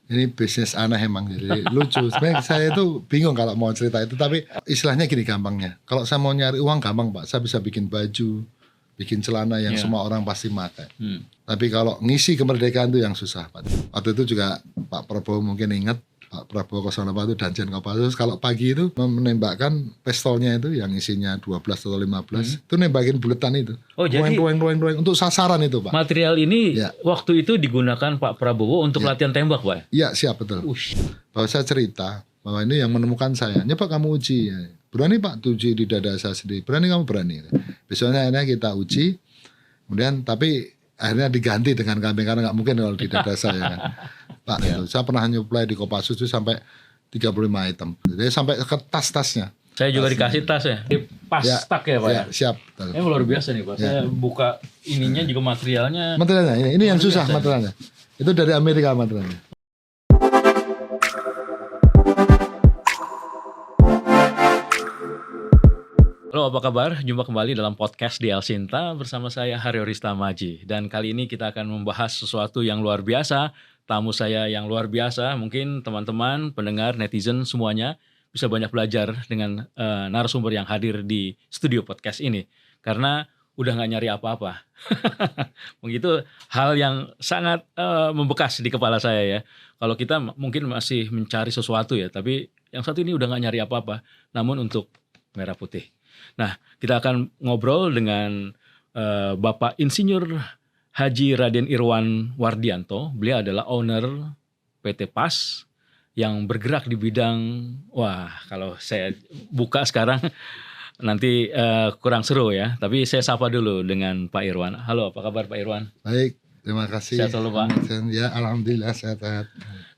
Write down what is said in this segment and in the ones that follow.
Ini bisnis aneh emang, jadi lucu. Sebenarnya saya itu bingung kalau mau cerita itu, tapi istilahnya gini gampangnya. Kalau saya mau nyari uang gampang Pak, saya bisa bikin baju, bikin celana yang semua orang pasti pakai. Tapi kalau ngisi kemerdekaan itu yang susah Pak. Waktu itu juga Pak Prabowo mungkin ingat, Pak Prabowo 08 itu Danjen Kopassus kalau pagi itu menembakkan pistolnya itu yang isinya 12 atau 15 itu nembakin buletan itu. Oh, jadi rueng untuk sasaran itu Pak. Material ini waktu itu digunakan Pak Prabowo untuk latihan tembak Pak? Iya siap betul. Bahwa saya cerita bahwa ini yang menemukan saya. Pak kamu uji. Berani Pak uji di dada saya sendiri. Berani kamu berani. Besoknya akhirnya kita uji. Kemudian tapi akhirnya diganti dengan kambing karena nggak mungkin kalau di dada saya kan. Pak, itu saya pernah nyuplai di Kopassus itu sampai 35 item. Jadi sampai ke tas-tasnya. Saya juga dikasih tas ya. Di pas tak ya Pak ya. Siap. Ini luar biasa nih Pak. Saya buka ininya juga materialnya. Materialnya ini yang susah materialnya. Itu dari Amerika materialnya. Halo, apa kabar? Jumpa kembali dalam podcast di Elsinta bersama saya Haryo Ristamaji. Dan kali ini kita akan membahas sesuatu yang luar biasa. Tamu saya yang luar biasa, mungkin teman-teman, pendengar, netizen semuanya bisa banyak belajar dengan narasumber yang hadir di studio podcast ini. Karena udah gak nyari apa-apa. Begitu hal yang sangat membekas di kepala saya ya. Kalau kita mungkin masih mencari sesuatu ya, tapi yang satu ini udah gak nyari apa-apa. Namun untuk merah putih. Nah, kita akan ngobrol dengan Bapak Insinyur Haji Raden Irwan Wardianto. Beliau adalah owner PT PAS yang bergerak di bidang, wah kalau saya buka sekarang nanti kurang seru ya. Tapi saya sapa dulu dengan Pak Irwan. Halo, apa kabar Pak Irwan? Baik, terima kasih. Sehat selalu Pak? Ya, alhamdulillah sehat.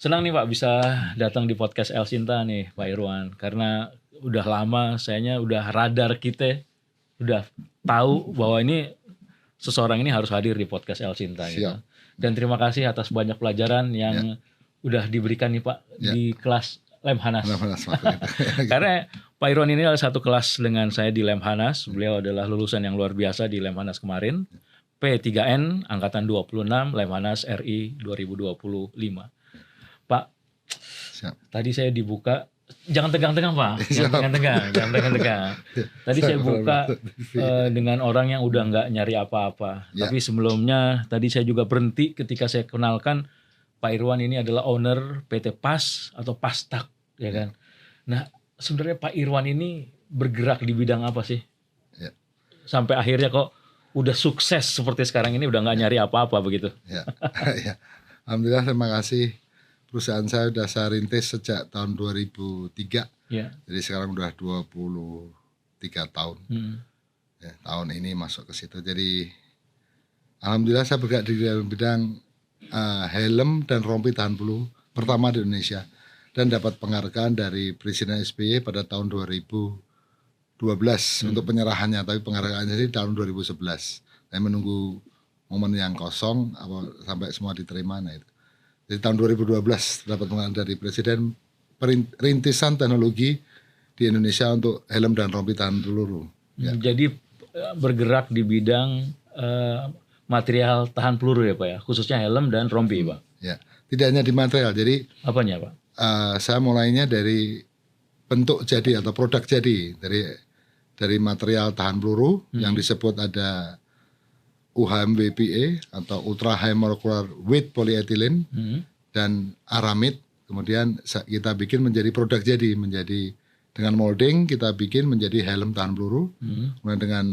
Senang nih Pak bisa datang di podcast Elsinta nih Pak Irwan. Karena udah lama sayanya udah radar kita, udah tahu bahwa ini seseorang ini harus hadir di podcast Elsinta gitu. Dan terima kasih atas banyak pelajaran yang udah diberikan nih Pak di kelas Lemhanas. Karena Pak Irwan ini adalah satu kelas dengan saya di Lemhanas. Beliau adalah lulusan yang luar biasa di Lemhanas kemarin. P3N angkatan 26 Lemhanas RI 2025. Pak, tadi saya dibuka. Jangan tegang-tegang Pak, jangan tegang-tegang. Tadi saya buka dengan orang yang udah nggak nyari apa-apa. Tapi sebelumnya tadi saya juga berhenti ketika saya kenalkan Pak Irwan ini adalah owner PT PAS atau PASTAK, ya kan. Nah sebenarnya Pak Irwan ini bergerak di bidang apa sih? Sampai akhirnya kok udah sukses seperti sekarang ini udah nggak nyari apa-apa begitu. Alhamdulillah, terima kasih. Perusahaan saya sudah saya rintis sejak tahun 2003, jadi sekarang udah 23 tahun. Tahun ini masuk ke situ. Jadi alhamdulillah saya bergerak di dalam bidang helm dan rompi tahan peluru pertama di Indonesia dan dapat penghargaan dari Presiden SBY pada tahun 2012 untuk penyerahannya, tapi penghargaannya sih tahun 2011. Saya menunggu momen yang kosong sampai semua diterima. Nah itu. Jadi tahun 2012 dapat penghargaan dari Presiden rintisan teknologi di Indonesia untuk helm dan rompi tahan peluru. Jadi bergerak di bidang material tahan peluru ya Pak ya, khususnya helm dan rompi Pak. Ya, tidak hanya di material. Jadi apanya Pak? Saya mulainya dari bentuk jadi atau produk jadi dari material tahan peluru yang disebut ada UHMWPE atau Ultra High Molecular Weight Polyethylene dan aramid. Kemudian kita bikin menjadi produk jadi, dengan molding kita bikin menjadi helm tahan peluru. Kemudian dengan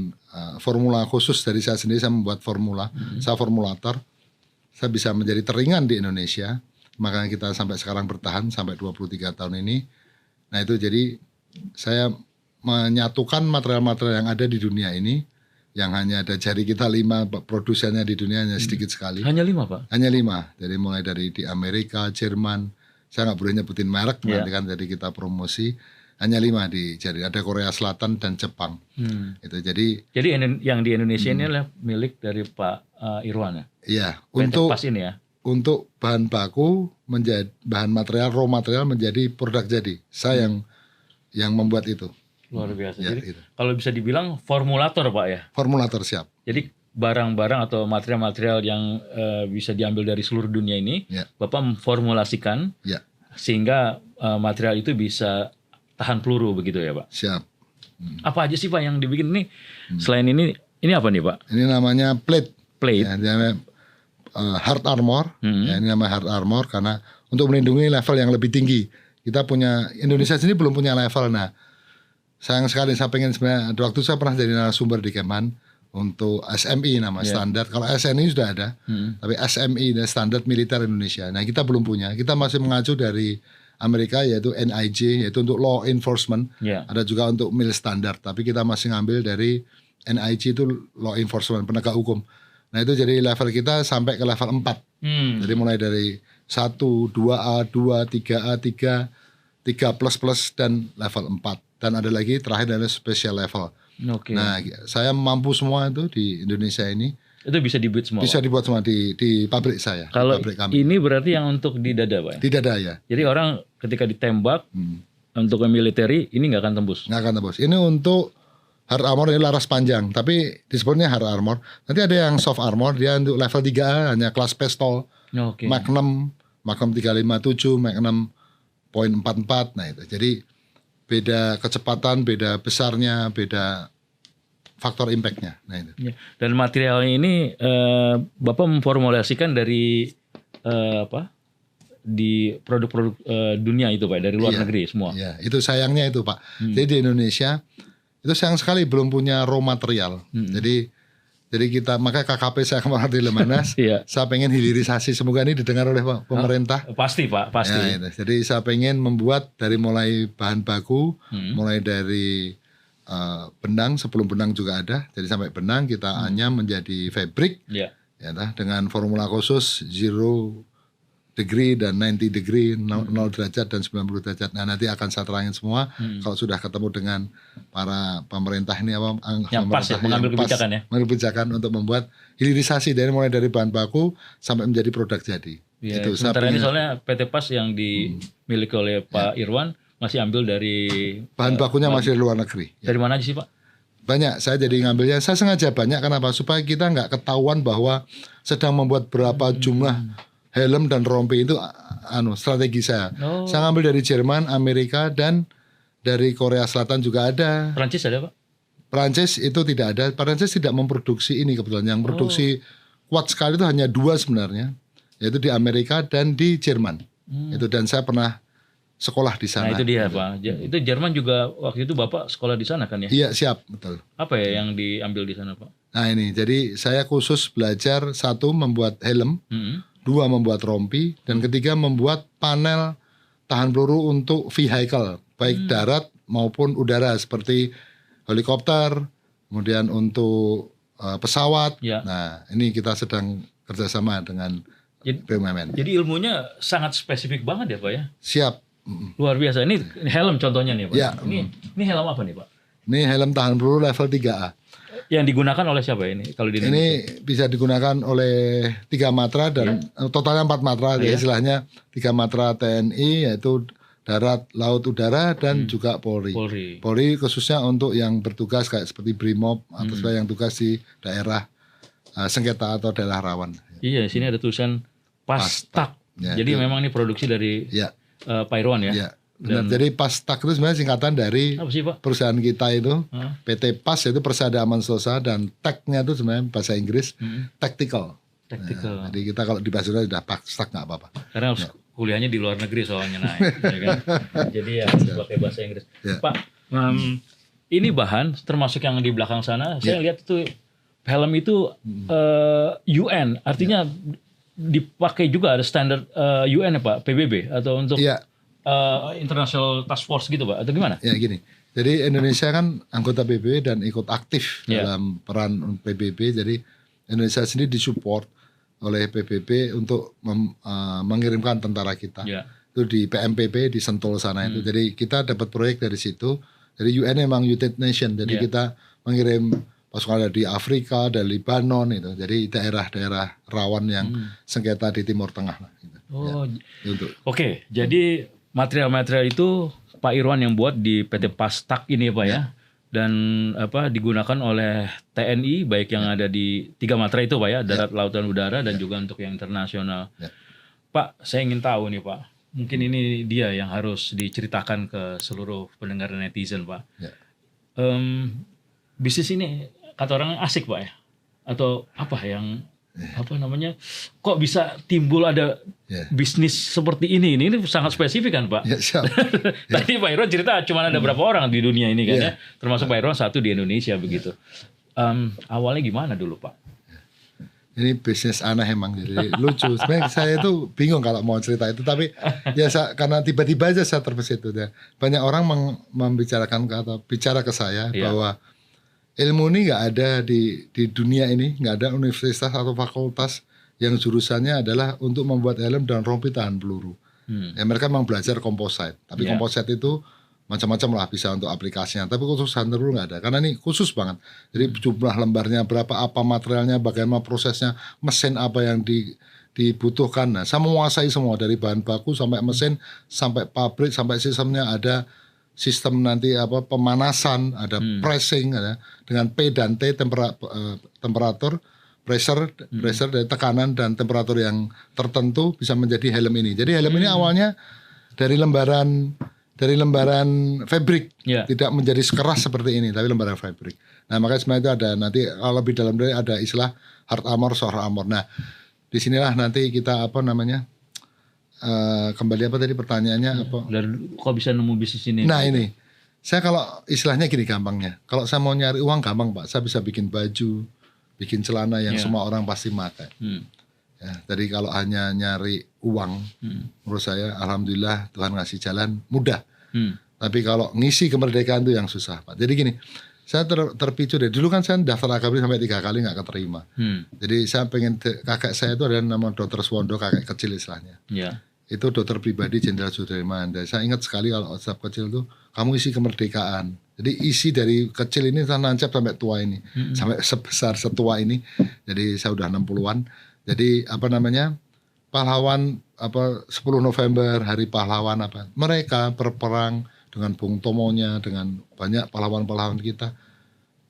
formula khusus dari saya sendiri, saya membuat formula, saya formulator, saya bisa menjadi teringan di Indonesia. Makanya kita sampai sekarang bertahan sampai 23 tahun ini. Nah itu jadi saya menyatukan material-material yang ada di dunia ini, yang hanya ada jari kita 5, produsennya di dunia hanya sedikit sekali. Hanya 5 Pak? Hanya 5, jadi mulai dari di Amerika, Jerman, saya nggak boleh nyebutin merek, nanti kan jadi kita promosi. Hanya 5 di jari, ada Korea Selatan dan Jepang. Itu jadi yang di Indonesia ini adalah milik dari Pak Irwan ya? Iya, untuk PAS ini ya? Untuk bahan baku, menjadi bahan material, raw material menjadi produk jadi. Saya yang membuat itu. Luar biasa. Jadi kalau bisa dibilang formulator Pak ya? Formulator siap. Jadi barang-barang atau material-material yang bisa diambil dari seluruh dunia ini, Bapak memformulasikan sehingga material itu bisa tahan peluru begitu ya Pak? Siap. Apa aja sih Pak yang dibikin ini? Selain ini apa nih Pak? Ini namanya plate. Ya, namanya hard armor. Ya, ini namanya hard armor karena untuk melindungi level yang lebih tinggi. Kita punya, Indonesia sendiri belum punya level. Nah, sayang sekali saya pengen sebenarnya, waktu saya pernah jadi narasumber di Kemhan untuk SMI nama standar. Kalau SNI sudah ada, tapi SMI standar militer Indonesia. Nah, kita belum punya. Kita masih mengacu dari Amerika yaitu NIJ, yaitu untuk law enforcement. Ada juga untuk mil standar, tapi kita masih ngambil dari NIJ itu law enforcement, penegak hukum. Nah, itu jadi level kita sampai ke level 4. Jadi mulai dari 1, 2A, 2, 3A, 3++ dan level 4. Dan ada lagi terakhir adalah special level. Nah, saya mampu semua itu di Indonesia ini. Itu bisa dibuat semua? Bisa dibuat semua di pabrik saya. Kalau pabrik kami. Ini berarti yang untuk di dada Pak? Di dada ya. Jadi orang ketika ditembak untuk militeri ini nggak akan tembus? Nggak akan tembus. Ini untuk hard armor, ini laras panjang. Tapi disebutnya hard armor. Nanti ada yang soft armor, dia untuk level 3 hanya kelas pistol. Magnum 357, Magnum .44. Nah itu. Jadi beda kecepatan, beda besarnya, beda faktor impact-nya. Nah itu. Dan materialnya ini Bapak memformulasikan dari di produk-produk dunia itu Pak, dari luar negeri semua. Iya, itu sayangnya itu Pak. Jadi di Indonesia itu sayang sekali belum punya raw material. Jadi kita, maka KKP saya kemarin di Lemhanas, saya pengen hilirisasi, semoga ini didengar oleh pemerintah. Pasti Pak, pasti. Ya, jadi saya pengen membuat dari mulai bahan baku, mulai dari benang, sebelum benang juga ada, jadi sampai benang kita anyam menjadi fabric, dengan formula khusus 0 degree dan 90 degree, 0 derajat dan 90 derajat. Nah, nanti akan saya terangin semua kalau sudah ketemu dengan para pemerintah ini yang pas ya, mengambil kebijakan ya. Mengambil kebijakan untuk membuat hilirisasi dari mulai dari bahan baku sampai menjadi produk jadi. Itu sementara ini soalnya PT PAS yang dimiliki oleh Pak Irwan masih ambil dari bahan bakunya masih dari luar negeri. Dari mana aja sih Pak? Banyak, saya jadi ngambilnya, saya sengaja banyak, kenapa? Supaya kita nggak ketahuan bahwa sedang membuat berapa jumlah helm dan rompi. Itu strategi saya. Saya ngambil dari Jerman, Amerika, dan dari Korea Selatan juga ada. Prancis ada Pak? Prancis itu tidak ada. Prancis tidak memproduksi ini kebetulan. Yang produksi kuat sekali itu hanya 2 sebenarnya, yaitu di Amerika dan di Jerman. Itu, dan saya pernah sekolah di sana. Nah itu dia Pak. Itu Jerman juga waktu itu Bapak sekolah di sana kan ya? Iya siap, betul. Apa ya yang diambil di sana Pak? Nah ini, jadi saya khusus belajar 1 membuat helm, 2 membuat rompi, dan 3 membuat panel tahan peluru untuk vehicle, baik darat maupun udara seperti helikopter, kemudian untuk pesawat. Nah ini kita sedang kerjasama dengan BUMN. Jadi ilmunya sangat spesifik banget ya Pak ya? Siap. Luar biasa. Ini helm contohnya nih Pak. Ini helm apa nih Pak? Ini helm tahan peluru level 3A. Yang digunakan oleh siapa ini kalau di Indonesia? Ini bisa digunakan oleh 3 matra dan totalnya 4 matra. Istilahnya 3 matra TNI, yaitu darat, laut, udara, dan juga Polri. Polri khususnya untuk yang bertugas kayak seperti Brimob atau yang tugas di daerah sengketa atau daerah rawan. Iya, sini ada tulisan PASTAK. Jadi memang ini produksi dari Pak Irwan ya? Iya. Benar. Jadi PASTAK itu sebenarnya singkatan dari perusahaan kita itu, PT PAS, yaitu Persada Aman Sentosa, dan TAK-nya itu sebenarnya bahasa Inggris Tactical. Nah, jadi kita kalau di bahasa Indonesia sudah PASTAK nggak apa-apa. Karena kuliahnya di luar negeri soalnya ya kan? Jadi ya pakai bahasa Inggris. Pak, ini bahan termasuk yang di belakang sana, saya lihat itu helm itu UN, artinya dipakai juga ada standar UN ya Pak, PBB atau untuk International Task Force gitu Pak, atau gimana? Ya gini, jadi Indonesia kan anggota PBB dan ikut aktif dalam peran PBB. Jadi Indonesia sendiri disupport oleh PBB untuk mengirimkan tentara kita. Itu di PMPP di Sentul sana itu. Jadi kita dapat proyek dari situ. Jadi UN memang United Nation. Jadi kita mengirim pasukan di Afrika, dari Libanon itu. Jadi daerah-daerah rawan yang sengketa di Timur Tengah. Gitu. Oke, jadi material-material itu Pak Irwan yang buat di PT PASTAK ini Pak ya. dan digunakan oleh TNI baik yang ada di 3 matra itu Pak ya, darat, laut dan udara, dan juga untuk yang internasional. Pak, saya ingin tahu nih Pak, mungkin ini dia yang harus diceritakan ke seluruh pendengar dan netizen Pak. Bisnis ini kata orang asik Pak ya, atau apa yang kok bisa timbul ada bisnis seperti ini sangat spesifik kan Pak. Tadi Pak Irwan cerita cuma ada berapa orang di dunia ini kan ya, termasuk Pak Irwan satu di Indonesia begitu. Awalnya gimana dulu Pak? Ini bisnis aneh emang, jadi lucu. Sebenarnya saya itu bingung kalau mau cerita itu, tapi ya karena tiba-tiba aja saya terbesit itu. Banyak orang membicarakan atau bicara ke saya bahwa ilmu ini nggak ada di dunia ini, nggak ada universitas atau fakultas yang jurusannya adalah untuk membuat helm dan rompi tahan peluru. Ya, mereka memang belajar composite, tapi composite itu macam-macam lah, bisa untuk aplikasinya. Tapi khusus tahan peluru nggak ada, karena ini khusus banget. Jadi jumlah lembarnya berapa, apa materialnya, bagaimana prosesnya, mesin apa yang dibutuhkan. Nah, saya menguasai semua dari bahan baku sampai mesin, sampai pabrik, sampai sistemnya ada. Sistem nanti pemanasan, ada pressing, ada dengan P dan T temperatur, pressure dari tekanan dan temperatur yang tertentu bisa menjadi helm ini. Jadi helm ini awalnya dari lembaran fabrik, tidak menjadi sekeras seperti ini, tapi lembaran fabrik. Nah, makanya sebenarnya itu ada nanti kalau lebih dalam dari ada istilah hard armor, soft armor. Nah, disinilah nanti kita kembali apa tadi pertanyaannya apa? Dan kok bisa nemu bisnis ini? Nah ini, saya kalau istilahnya gini gampangnya, kalau saya mau nyari uang gampang Pak, saya bisa bikin baju, bikin celana yang semua orang pasti pakai. Ya, jadi kalau hanya nyari uang, menurut saya alhamdulillah Tuhan ngasih jalan mudah. Tapi kalau ngisi kemerdekaan itu yang susah Pak. Jadi gini, saya terpicu deh. Dulu kan saya daftar akabri sampai 3 kali nggak keterima. Jadi saya pengen, kakek saya itu adalah nama Dr. Swondo, kakek kecil istilahnya. Itu dokter pribadi Jenderal Sudirman. Dan saya ingat sekali kalau WhatsApp kecil tuh, kamu isi kemerdekaan. Jadi isi dari kecil ini saya nancap sampai tua ini, sampai sebesar setua ini. Jadi saya udah 60-an. Jadi pahlawan 10 November hari pahlawan mereka berperang dengan Bung Tomonya, dengan banyak pahlawan-pahlawan kita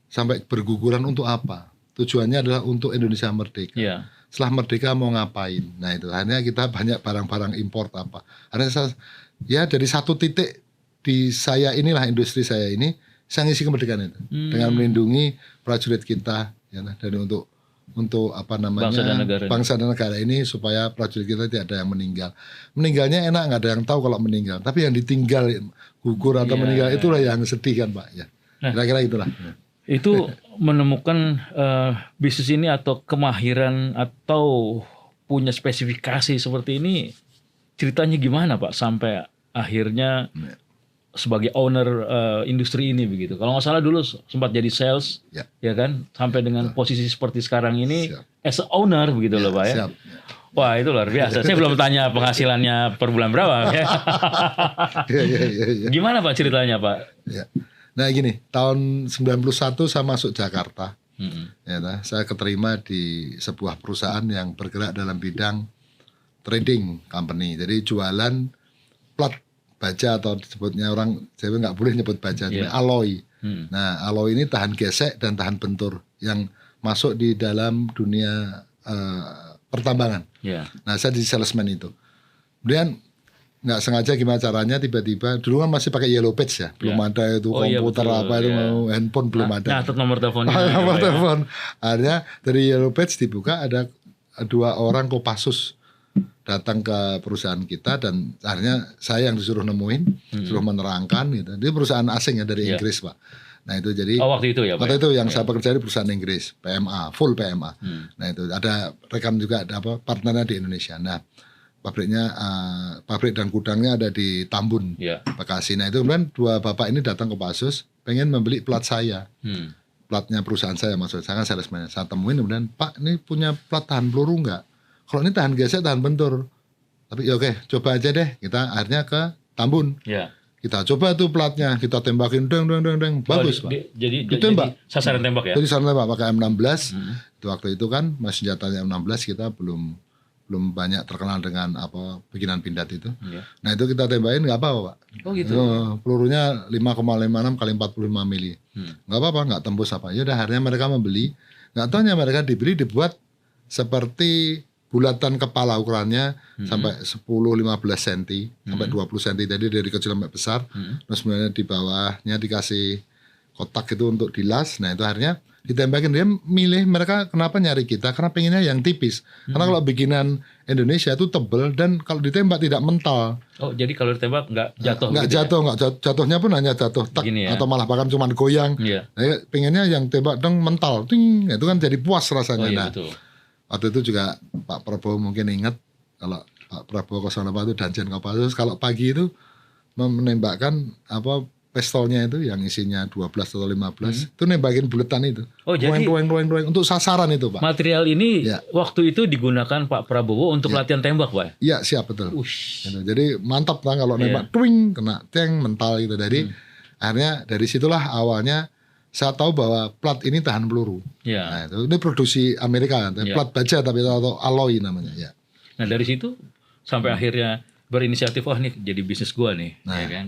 sampai berguguran untuk apa? Tujuannya adalah untuk Indonesia merdeka. Setelah merdeka mau ngapain? Nah itu hanya kita banyak barang-barang import apa. Akhirnya dari satu titik di saya inilah industri saya ini, saya ngisi kemerdekaan itu dengan melindungi prajurit kita, ya, dari untuk bangsa dan negara ini supaya prajurit kita tidak ada yang meninggal. Meninggalnya enak, nggak ada yang tahu kalau meninggal. Tapi yang ditinggal gugur atau meninggal itulah yang sedih kan Pak. Ya. Kira-kira itulah. Itu menemukan bisnis ini atau kemahiran atau punya spesifikasi seperti ini, ceritanya gimana Pak sampai akhirnya sebagai owner industri ini begitu. Kalau nggak salah dulu sempat jadi sales, ya kan, sampai dengan posisi seperti sekarang ini as a owner begitu loh Pak ya. Wah itu luar biasa. Saya belum tanya penghasilannya per bulan berapa. Gimana Pak ceritanya Pak? Nah gini, tahun 91 saya masuk Jakarta. Ya, saya keterima di sebuah perusahaan yang bergerak dalam bidang trading company. Jadi jualan plat baja atau disebutnya orang Jawa nggak boleh nyebut baja, alloy. Nah alloy ini tahan gesek dan tahan bentur yang masuk di dalam dunia pertambangan. Nah saya di salesman itu. Kemudian nggak sengaja gimana caranya tiba-tiba dulu kan masih pakai yellow page ya, belum ada itu komputer handphone belum ada. Nah, nomor telepon. Nomor telepon. Akhirnya dari yellow page dibuka, ada 2 orang Kopassus datang ke perusahaan kita dan akhirnya saya yang disuruh nemuin, suruh menerangkan gitu. Dia perusahaan asing ya dari Inggris Pak. Nah itu jadi waktu itu ya Pak. Waktu itu yang saya bekerja di perusahaan Inggris, PMA, full PMA. Nah itu ada rekan juga ada partnernya di Indonesia. Nah pabriknya pabrik dan gudangnya ada di Tambun, Bekasi. Nah itu kemudian 2 bapak ini datang ke Kopassus pengen membeli plat saya, platnya perusahaan saya maksud saya kan salesman. Saya temuin kemudian Pak ini punya plat tahan peluru nggak? Kalau ini tahan gesek tahan bentur. Tapi ya oke coba aja deh. Kita akhirnya ke Tambun. Kita coba tuh platnya, kita tembakin deng bagus Pak. Jadi sasaran tembak ya? Jadi sasaran tembak pakai M16. Itu waktu itu kan senjatanya M16 kita belum banyak terkenal dengan bikinan pindad itu. Nah itu kita tembakin nggak apa-apa Pak. Oh gitu. Pelurunya 5,56 kali 45 mili. Nggak apa-apa, nggak tembus apa. Ya udah akhirnya mereka membeli. Nggak tahunya mereka dibuat seperti bulatan kepala ukurannya sampai 10-15 cm sampai 20 cm. Jadi dari kecil sampai besar. Terus kemudian di bawahnya dikasih kotak itu untuk dilas. Nah itu akhirnya ditembakin. Dia milih, mereka kenapa nyari kita, karena pengennya yang tipis. Karena kalau bikinan Indonesia itu tebel dan kalau ditembak tidak mental. Oh jadi kalau ditembak nggak jatuh? Nggak jatuh, nggak jatuhnya pun hanya jatuh tak, atau malah bahkan cuma goyang. Nah, pengennya yang tembak dong mental, ting, itu kan jadi puas rasanya. Nah betul. Waktu itu juga Pak Prabowo mungkin ingat, kalau Pak Prabowo 08 itu Danjen Kopassus, kalau pagi itu menembakkan pistolnya itu yang isinya 12 atau 15 itu nembakin buletan itu. Oh jadi ruang untuk sasaran itu Pak. Material ini waktu itu digunakan Pak Prabowo untuk latihan tembak Pak? Iya siap betul. Gitu. Jadi mantap kan kalau nembak twing kena teng mental gitu. Jadi akhirnya dari situlah awalnya saya tahu bahwa plat ini tahan peluru. Nah, ini produksi Amerika, plat baja tapi atau alloy namanya. Nah dari situ sampai akhirnya berinisiatif, ini jadi bisnis gua nih, ya kan?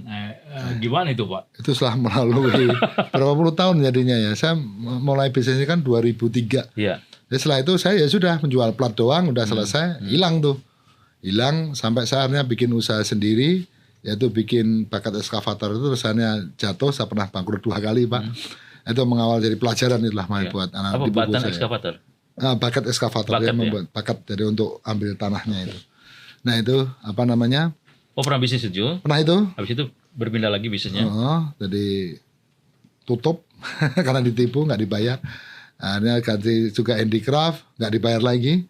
Gimana itu Pak? Itu setelah melalui berapa puluh tahun jadinya ya. Saya mulai bisnisnya kan 2003. Jadi setelah itu saya ya sudah menjual plat doang, udah selesai, hilang sampai saya akhirnya bikin usaha sendiri, yaitu bikin bakat eskavator itu. Terus saya jatuh, saya pernah bangkrut 2 kali Pak. Itu mengawal jadi pelajaran itulah buat anak di buku saya. Eskavator? Bakat eskavator, dia membuat bakat jadi untuk ambil tanahnya itu. Nah itu pernah bisnis itu? Pernah itu. Habis itu berpindah lagi bisnisnya? Jadi tutup karena ditipu, nggak dibayar. Akhirnya ganti juga handicraft, nggak dibayar lagi.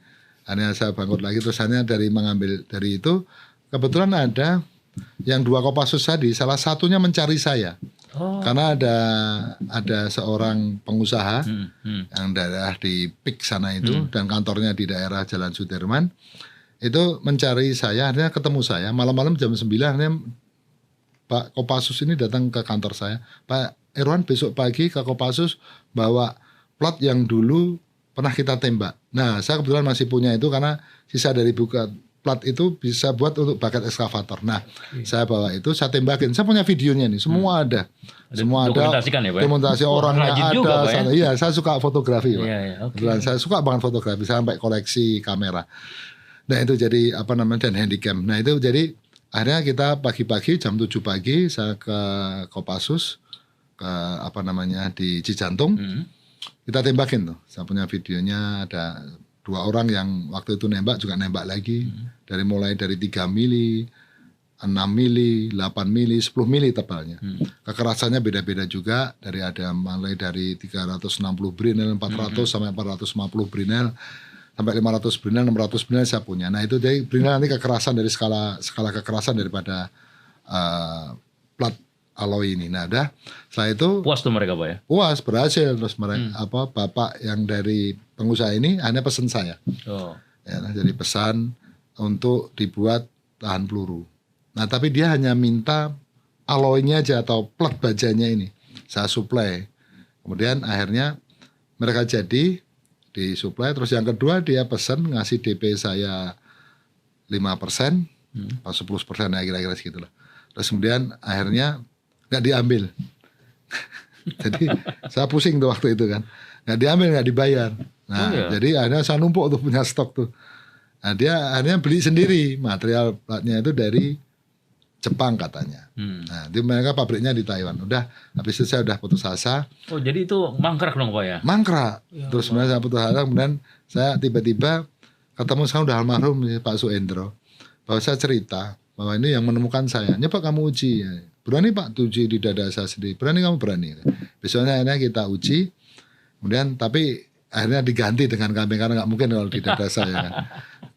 Akhirnya saya bangkrut lagi. Terus hanya mengambil dari itu, kebetulan ada yang 2 Kopassus tadi, salah satunya mencari saya. Karena ada seorang pengusaha yang daerah di PIK sana itu, dan kantornya di daerah Jalan Sudirman. Itu mencari saya, akhirnya ketemu saya malam-malam jam 9, akhirnya Pak Kopassus ini datang ke kantor saya. Pak Irwan besok pagi ke Kopassus bawa plat yang dulu pernah kita tembak. Nah saya kebetulan masih punya itu karena sisa dari buka plat itu bisa buat untuk bakat eskavator. Nah saya bawa itu, saya tembakin. Saya punya videonya nih, semua ada. Semua ada. Dokumentasi orangnya ada. Iya, saya suka fotografi Pak. Saya suka banget fotografi, saya sampai koleksi kamera. Nah itu jadi dan handycam. Nah itu jadi akhirnya kita pagi-pagi jam 7 pagi saya ke Kopassus ke di Cijantung. Kita tembakin tuh. Saya punya videonya, ada 2 orang yang waktu itu nembak lagi. Mulai dari 3 mili, 6 mili, 8 mili, 10 mili tebalnya. Kekerasannya beda-beda juga, mulai dari 360 Brinel, 400 sampai 450 Brinel. Sampai 500 Brinel, 600 Brinel saya punya. Nah itu jadi Brinel nanti kekerasan dari skala kekerasan daripada plat alloy ini. Nah udah setelah itu puas tuh mereka Pak ya? Puas, berhasil. Terus mereka bapak yang dari pengusaha ini hanya pesan saya. Jadi pesan untuk dibuat tahan peluru. Nah tapi dia hanya minta alloynya aja atau plat bajanya ini. Saya supply. Kemudian akhirnya mereka jadi disuplai. Terus yang kedua dia pesan ngasih DP saya 5%, atau 10% ya kira-kira segitulah. Terus kemudian akhirnya nggak diambil. Jadi saya pusing tuh waktu itu kan, nggak diambil, nggak dibayar. Nah jadi akhirnya saya numpuk tuh punya stok tuh. Nah dia akhirnya beli sendiri material platnya itu dari Jepang katanya. Nah, di mereka pabriknya di Taiwan. Udah, habis itu saya udah putus asa. Oh, jadi itu mangkrak dong Pak ya? Mangkrak. Terus sebenarnya saya putus asa, kemudian saya tiba-tiba ketemu sama udah almarhum Pak Suendro. Bahwa saya cerita bahwa ini yang menemukan saya. Pak kamu uji. Berani Pak uji di dada saya sendiri. Berani kamu berani. Besoknya akhirnya kita uji. Kemudian tapi akhirnya diganti dengan kambing karena nggak mungkin kalau di dada saya kan.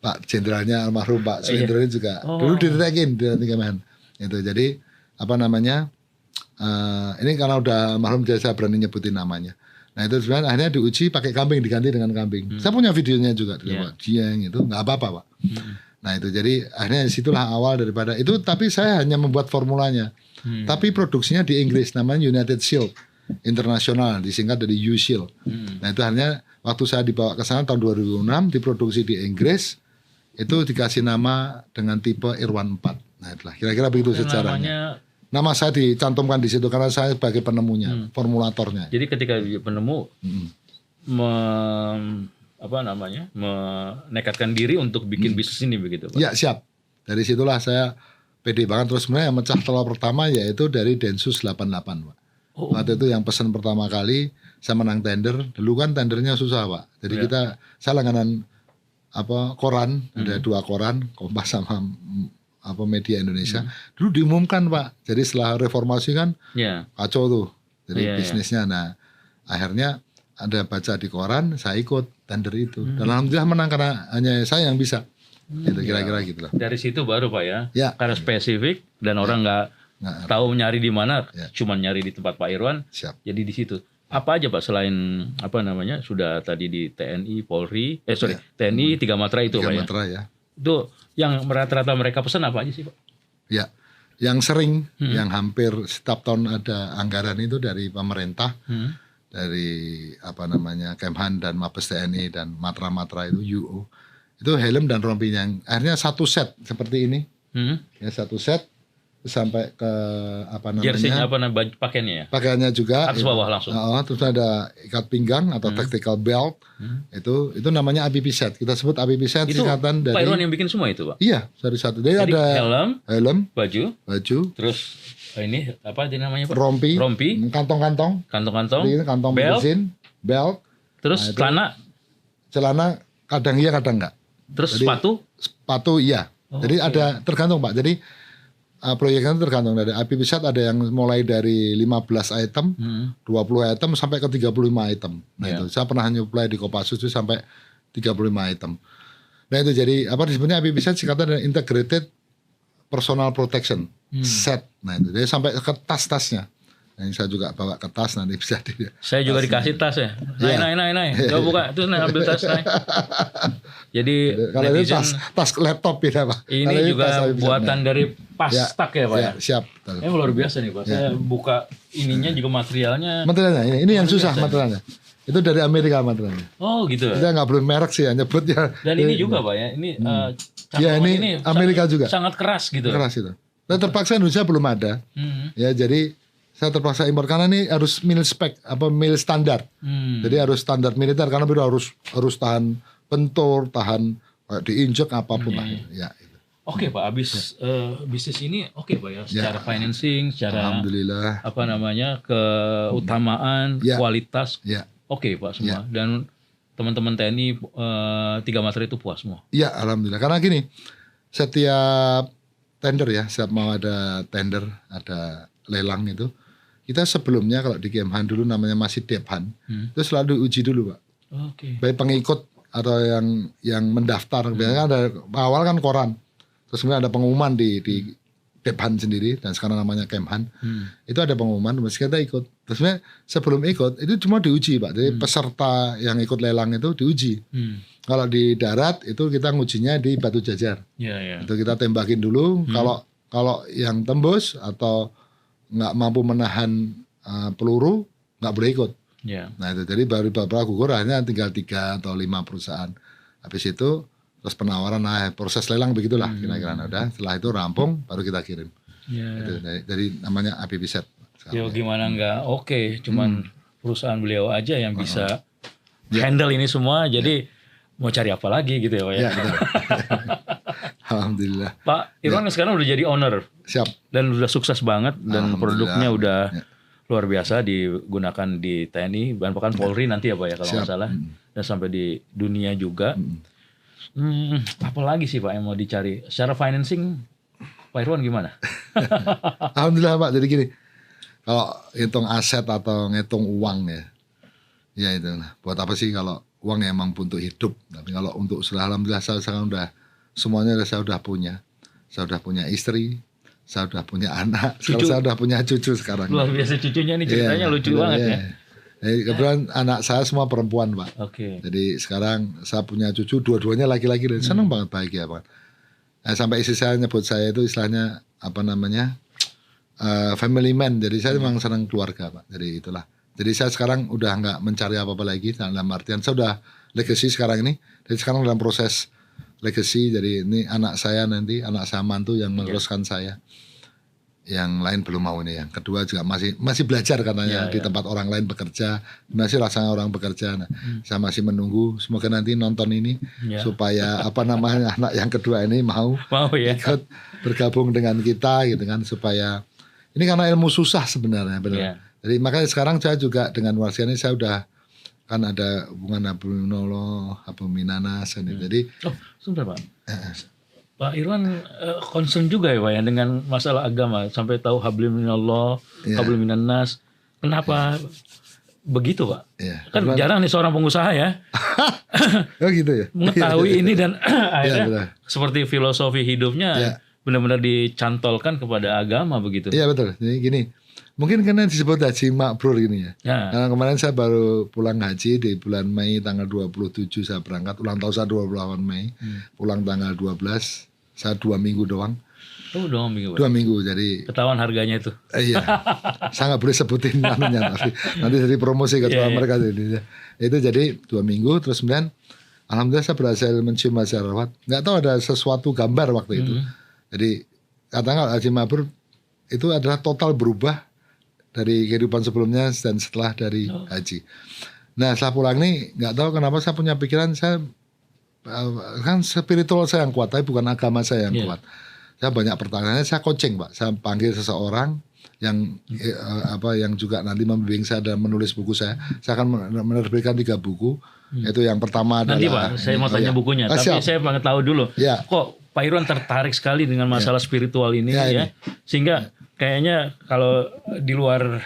Pak jenderalnya almarhum Pak Suendro ini juga dulu diritekin di Kemenhan. Itu jadi ini karena udah almarhum jadi saya berani nyebutin namanya. Nah itu sebenarnya akhirnya diuji pakai kambing, diganti dengan kambing. Saya punya videonya juga Pak Dieng itu nggak apa-apa Pak. Nah itu jadi akhirnya situlah awal daripada itu. Tapi saya hanya membuat formulanya. Tapi produksinya di Inggris, namanya United Shield Internasional, disingkat dari U-Shield. Nah itu hanya waktu saya dibawa ke sana tahun 2006, diproduksi di Inggris. itu dikasih nama dengan tipe Irwan 4. Nah itulah kira-kira begitu sejarahnya. Nama saya dicantumkan di situ karena saya sebagai penemunya, formulatornya. Jadi ketika dia penemu menekatkan diri untuk bikin bisnis ini begitu Pak? Ya siap. Dari situlah saya pede banget. Terus sebenarnya yang mecah telur pertama yaitu dari Densus 88 Pak. Waktu itu yang pesan pertama kali saya menang tender. Dulu kan tendernya susah Pak. Jadi saya langganan koran, ada 2 koran, Kompas sama Media Indonesia. Dulu diumumkan Pak. Jadi setelah reformasi kan kacau tuh. Jadi bisnisnya. Nah akhirnya ada baca di koran, saya ikut tender itu. Dan alhamdulillah menang karena hanya saya yang bisa. Gitu kira-kira gitu lah. Dari situ baru Pak ya. Karena spesifik dan orang nggak tahu nyari di mana, cuma nyari di tempat Pak Irwan. Siap. Jadi di situ. Apa aja Pak selain sudah tadi di TNI, Polri, TNI 3 Matra itu 3 Pak Matra ya. Itu yang rata-rata mereka pesan apa aja sih Pak? Ya. Yang sering, yang hampir setiap tahun ada anggaran itu dari pemerintah. Dari Kemhan dan Mabes TNI dan Matra-Matra itu UU. Itu helm dan rompinya akhirnya 1 set seperti ini. Ya 1 set sampai ke jersey-nya baju pakaiannya ya? Pakaiannya juga atas bawah langsung. Terus ada ikat pinggang atau tactical belt. Itu namanya APP set. Kita sebut APP set singkatan dari Pak Irwan yang bikin semua itu Pak? Iya, satu. Jadi ada helm, baju, terus ini apa namanya Pak? Rompi, kantong-kantong, kantong belt, belt. Terus celana kadang iya kadang enggak. Terus jadi, sepatu iya. Jadi ada tergantung Pak. Jadi proyeknya tergantung dari APP set, ada yang mulai dari 15 item, 20 item sampai ke 35 item. Nah itu saya pernah nyuplai di Kopassus itu sampai 35 item. Nah itu jadi disebutnya APP set singkatan dari Integrated Personal Protection set. Nah itu jadi sampai ke tas-tasnya. Nah, ini saya juga bawa ke tas nanti bisa saya juga dikasih tas ya. Naik. Coba buka itu ambil tas naik. Jadi kalau netizen, tas laptop ya Pak. Ini juga buatan dari Pastak ya Pak ya. Siap. Luar biasa nih Pak. Saya buka ininya juga materialnya. Ini yang susah materialnya. Itu dari Amerika materialnya. Oh gitu. Kita nggak boleh merek sih, nyebut ya. Dan ini juga Pak ya. Ini ini Amerika juga. Sangat keras gitu. Keras itu. Dan terpaksa Indonesia belum ada. Ya jadi saya terpaksa impor karena ini harus mil spec mil standar. Jadi harus standar militer karena itu harus tahan bentur, tahan diinjek apapun lah. Ya. Oke Pak, habis bisnis ini Pak ya, secara financing, secara alhamdulillah keutamaan, kualitas. Oke Pak semua. Dan teman-teman TNI 3 Matra itu puas semua. Iya, alhamdulillah. Karena gini, setiap tender ya, setiap mau ada tender, ada lelang itu, kita sebelumnya kalau di Kemhan dulu namanya masih Dephan, itu selalu uji dulu Pak. Baik pengikut atau yang mendaftar. Biasanya ada awal kan koran, terus kemudian ada pengumuman di Dephan sendiri dan sekarang namanya Kemhan. Itu ada pengumuman, mesti kita ikut. Terus sebelum ikut itu cuma diuji Pak. Jadi peserta yang ikut lelang itu diuji. Kalau di darat itu kita ngujinya di Batu Jajar. Itu kita tembakin dulu. Kalau yang tembus atau nggak mampu menahan peluru nggak boleh ikut. Nah itu jadi baru beberapa gugur hanya tinggal 3 atau 5 perusahaan. Habis itu terus penawaran, proses lelang begitulah kira-kira. Udah setelah itu rampung baru kita kirim. Itu dari namanya APP set. Gimana nggak cuman perusahaan beliau aja yang bisa handle ini semua. Jadi mau cari apa lagi gitu ya Pak ya. Alhamdulillah. Pak Irwan sekarang udah jadi owner. Siap. Dan udah sukses banget dan produknya udah luar biasa digunakan di TNI, bahkan Polri nanti ya Pak ya kalau nggak salah. Dan sampai di dunia juga. Apa lagi sih Pak yang mau dicari? Secara financing Pak Irwan gimana? Alhamdulillah Pak. Jadi gini, kalau hitung aset atau ngitung uang ya itu. Buat apa sih kalau uang emang untuk hidup. Tapi kalau untuk alhamdulillah saya sekarang semuanya saya udah punya. Saya udah punya istri, saya udah punya anak, saya udah punya cucu sekarang. Luar biasa cucunya nih, ceritanya lucu banget ya. Jadi kebetulan anak saya semua perempuan Pak. Jadi sekarang saya punya cucu, dua-duanya laki-laki dan senang banget, bahagia banget. Sampai istri saya nyebut saya itu istilahnya family man. Jadi saya memang senang keluarga Pak. Jadi itulah. Jadi saya sekarang udah nggak mencari apa-apa lagi dalam artian saya udah legacy sekarang ini. Jadi sekarang dalam proses legacy. Jadi ini anak saya nanti, anak saya mantu yang meneruskan saya. Yang lain belum mau ini. Yang kedua juga masih belajar katanya di tempat orang lain bekerja, masih rasanya orang bekerja. Nah, saya masih menunggu. Semoga nanti nonton ini supaya anak yang kedua ini mau ikut bergabung dengan kita gitu kan, supaya ini karena ilmu susah sebenarnya benar. Jadi makanya sekarang saya juga dengan warga ini saya udah kan ada hubungan Abuminanas ini. Jadi sebentar Pak. Pak Irwan concern juga ya Pak ya dengan masalah agama, sampai tahu hablum minallah, hablum minannas. Kenapa begitu Pak? Kan jarang nih seorang pengusaha ya. Oh gitu ya. Mengetahui ini dan akhirnya seperti filosofi hidupnya benar-benar dicantolkan kepada agama begitu. Iya betul. Jadi gini, mungkin karena disebut haji mabrur ini ya. Karena kemarin saya baru pulang haji di bulan Mei tanggal 27 saya berangkat, ulang tahun saya 28 Mei, pulang tanggal 12. Saya 2 minggu doang. 2 minggu. 2 minggu, jadi ketahuan harganya itu. Iya. Saya nggak boleh sebutin namanya, tapi nanti jadi promosi ke mereka jadi. Itu jadi 2 minggu, terus kemudian alhamdulillah saya berhasil mencium masyarakat. Nggak tahu ada sesuatu gambar waktu itu. Jadi katakan Haji Mabrur itu adalah total berubah dari kehidupan sebelumnya dan setelah dari haji. Nah setelah pulang nih nggak tahu kenapa saya punya pikiran, saya kan spiritual saya yang kuat, tapi bukan agama saya yang kuat. Saya banyak pertanyaan, saya coaching Pak. Saya panggil seseorang yang yang juga nanti membimbing saya dalam menulis buku saya. Saya akan menerbitkan 3 buku. Itu yang pertama adalah. Nanti Pak, saya mau tanya bukunya. Tapi saya pengen tahu dulu. Kok Pak Irwan tertarik sekali dengan masalah spiritual ini ya? Sehingga kayaknya kalau di luar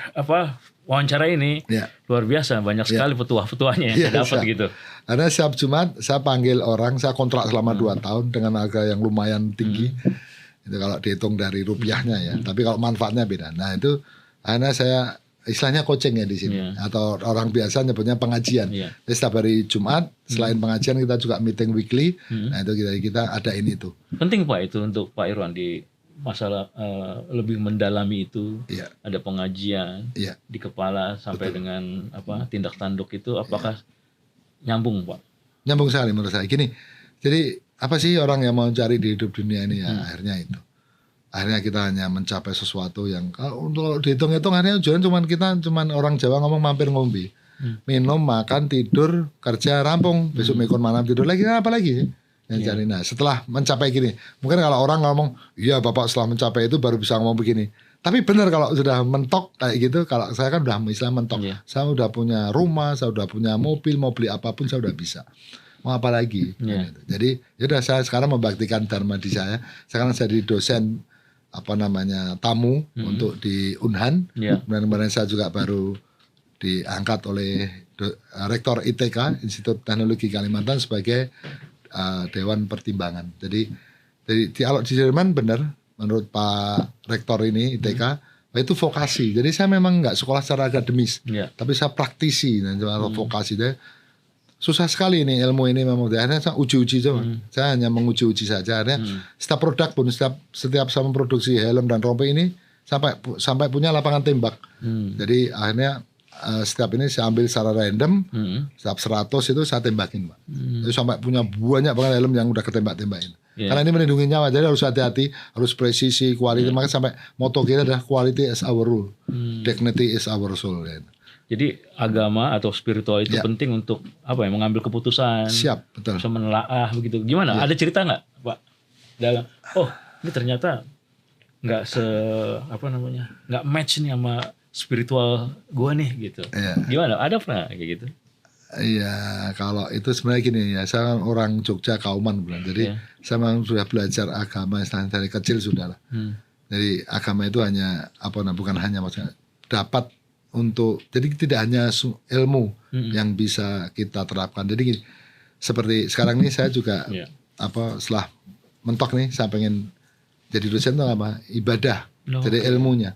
wawancara ini luar biasa, banyak sekali petuah-petuahnya yang saya dapat gitu. Karena setiap Jumat saya panggil orang, saya kontrak selama 2 tahun dengan harga yang lumayan tinggi. Itu kalau dihitung dari rupiahnya ya. Tapi kalau manfaatnya beda. Nah itu akhirnya saya istilahnya coaching ya di sini. Atau orang biasa nyebutnya pengajian. Jadi setiap hari Jumat selain pengajian kita juga meeting weekly. Nah itu kita adain itu. Penting Pak itu untuk Pak Irwan di masalah lebih mendalami itu. Ada pengajian di kepala sampai dengan tindak tanduk itu apakah nyambung Pak? Nyambung sekali menurut saya. Gini, jadi apa sih orang yang mau cari di hidup dunia ini ya akhirnya itu. Akhirnya kita hanya mencapai sesuatu yang kalau untuk dihitung-hitung akhirnya cuman orang Jawa ngomong mampir ngombe. Minum, makan, tidur, kerja, rampung. Besok mikir malam tidur lagi, apa lagi sih? Yang cari. Nah setelah mencapai gini, mungkin kalau orang ngomong, iya Bapak setelah mencapai itu baru bisa ngomong begini. Tapi benar kalau sudah mentok kayak gitu, kalau saya kan udah istilah mentok. Saya udah punya rumah, saya udah punya mobil, mau beli apapun saya udah bisa. Mau apa lagi? Jadi yaudah saya sekarang membaktikan dharma di saya. Sekarang saya jadi dosen tamu untuk di Unhan. Kemudian saya juga baru diangkat oleh Rektor ITK, Institut Teknologi Kalimantan sebagai Dewan Pertimbangan. Jadi kalau di Jerman benar, menurut Pak Rektor ini ITK, itu vokasi. Jadi saya memang nggak sekolah secara akademis, tapi saya praktisi dan vokasi. Jadi susah sekali ini ilmu ini memang. Akhirnya saya uji-uji saja. Saya hanya menguji-uji saja. Akhirnya setiap produk pun setiap saya memproduksi helm dan rompi ini sampai punya lapangan tembak. Jadi akhirnya setiap ini saya ambil secara random, setiap 100 itu saya tembakin Pak. Jadi sampai punya banyak banget helm yang udah ketembak-tembakin. Karena ini melindungi nyawa, jadi harus hati-hati, harus presisi, quality. Makanya sampai moto kita adalah quality is our rule, dignity is our soul. Jadi agama atau spiritual itu penting untuk mengambil keputusan. Siap, betul. Bisa menelaah begitu. Gimana? Ada cerita nggak Pak? Dalam ini ternyata nggak nggak match nih sama spiritual gue nih gitu. Gimana? Ada pernah kayak gitu? Iya, kalau itu sebenarnya gini ya, saya orang Jogja Kauman bukan. Jadi saya memang sudah belajar agama dari kecil sudah lah. Jadi agama itu hanya bukan hanya maksudnya dapat untuk, jadi tidak hanya ilmu yang bisa kita terapkan. Jadi gini, seperti sekarang ini saya juga setelah mentok nih saya pengen jadi dosen itu ibadah. Jadi ilmunya.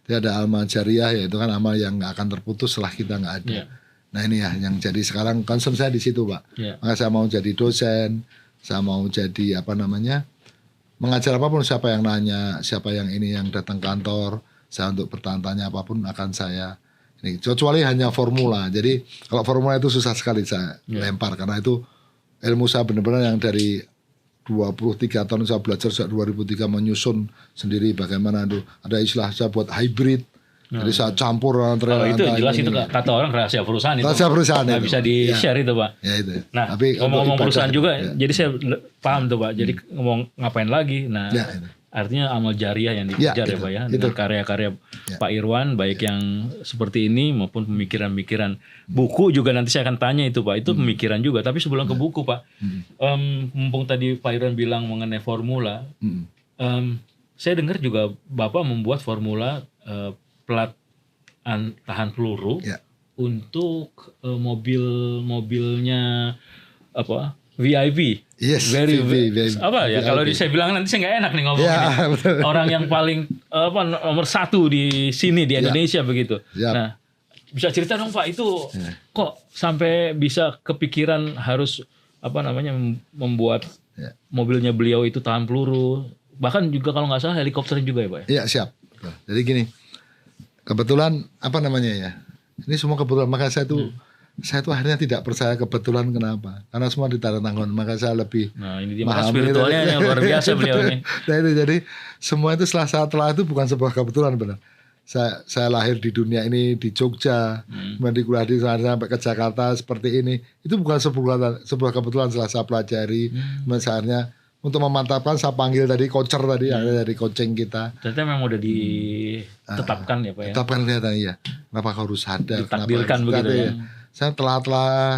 Jadi ada amal jariah, yaitu kan amal yang nggak akan terputus setelah kita nggak ada. Nah ini ya yang jadi sekarang concern saya di situ Pak. Maka saya mau jadi dosen, saya mau jadi mengajar apapun, siapa yang nanya, siapa yang ini yang datang kantor, saya untuk bertanya apapun akan saya ini. Kecuali hanya formula. Jadi kalau formula itu susah sekali saya lempar, karena itu ilmu saya benar-benar yang dari 23 tahun saya belajar sejak 2003 menyusun sendiri bagaimana itu. Ada istilah saya buat hybrid. Jadi saya campur antara itu jelas itu kata orang rahasia perusahaan itu. Rahasia perusahaan itu. Bisa di-share itu, Pak. Ya itu. Nah, ngomong-ngomong perusahaan juga, jadi saya paham tuh, Pak. Jadi ngomong ngapain lagi. Nah, artinya amal jariah yang dikejar ya Pak ya. Dengan karya-karya Pak Irwan, baik yang seperti ini maupun pemikiran-pemikiran. Buku juga nanti saya akan tanya itu Pak. Itu pemikiran juga. Tapi sebelum ke buku Pak, mumpung tadi Pak Irwan bilang mengenai formula, saya dengar juga Bapak membuat formula plat tahan peluru untuk mobilnya apa VIP. Yes, very apa ya VIP. kalau saya bilang nanti saya nggak enak nih ngomong ini. Orang yang paling nomor 1 di sini di Indonesia begitu. Nah, bisa cerita dong Pak itu kok sampai bisa kepikiran harus membuat mobilnya beliau itu tahan peluru, bahkan juga kalau nggak salah helikopter juga ya Pak? Iya siap. Jadi gini. Kebetulan ini semua kebetulan, maka saya tuh akhirnya tidak percaya kebetulan. Kenapa? Karena semua ditandatangan, maka saya lebih ini dia spiritualnya yang luar biasa beliau ini. Nah itu jadi semua itu setelah itu bukan sebuah kebetulan benar. Saya lahir di dunia ini di Jogja, kemudian di kuliah di sana sampai ke Jakarta seperti ini, itu bukan sebuah kebetulan. Setelah saya pelajari, misalnya untuk memantapkan saya panggil tadi coacher tadi yang dari coaching kita. Ternyata memang udah ditetapkan ya Pak ya. Tetapkan kelihatan ya. Kenapa harus sadar? Ditakdirkan begitu ya. Saya telah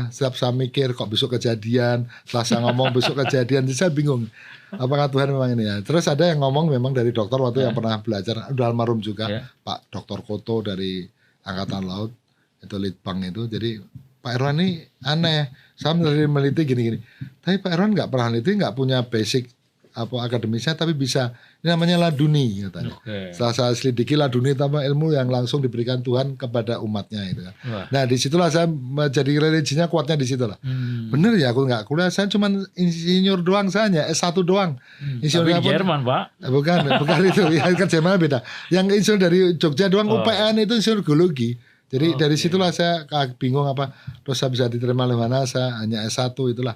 setiap saya mikir kok besok kejadian. Setelah saya ngomong besok kejadian, jadi saya bingung. Apakah Tuhan memang ini ya? Terus ada yang ngomong memang dari dokter waktu yang pernah belajar, udah almarhum juga, Pak Dr. Koto dari Angkatan Laut, itu Litbang itu. Jadi Pak Irwan ini aneh. Saya meneliti gini-gini. Tapi Pak Irwan nggak pernah meneliti, nggak punya basic akademisnya, tapi bisa. Ini namanya laduni katanya. Setelah saya selidiki, laduni tambah ilmu yang langsung diberikan Tuhan kepada umatnya itu kan. Nah disitulah saya jadi religinya kuatnya di situlah. Bener ya, aku nggak kuliah, saya cuma insinyur doang saja, S1 doang. Tapi di Jerman Pak. Bukan itu, ya kan Jerman beda. Yang insinyur dari Jogja doang, UPN itu insinyur geologi. Jadi dari situlah saya bingung terus saya bisa diterima oleh mana, saya hanya S1 itulah.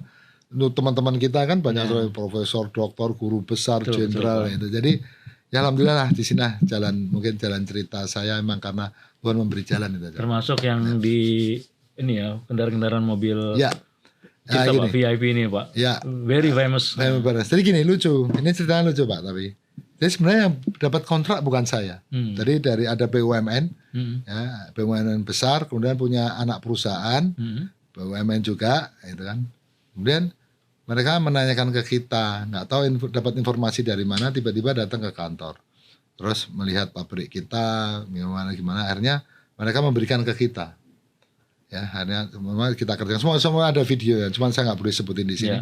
Untuk teman-teman kita kan banyak profesor, doktor, guru besar, jenderal itu. Jadi ya alhamdulillah di sini mungkin jalan cerita saya memang karena Tuhan memberi jalan itu. Termasuk yang di ini ya, kendaraan mobil kita Pak VIP ini Pak. Very famous. Jadi gini lucu, ini ceritanya lucu Pak tapi. Jadi sebenarnya yang dapat kontrak bukan saya. Jadi dari ada BUMN, BUMN besar, kemudian punya anak perusahaan, BUMN juga, itu kan. Kemudian mereka menanyakan ke kita, nggak tahu dapat informasi dari mana, tiba-tiba datang ke kantor, terus melihat pabrik kita, gimana, akhirnya mereka memberikan ke kita. Ya, akhirnya kita kerjakan semua ada video ya, cuman saya nggak boleh sebutin di sini.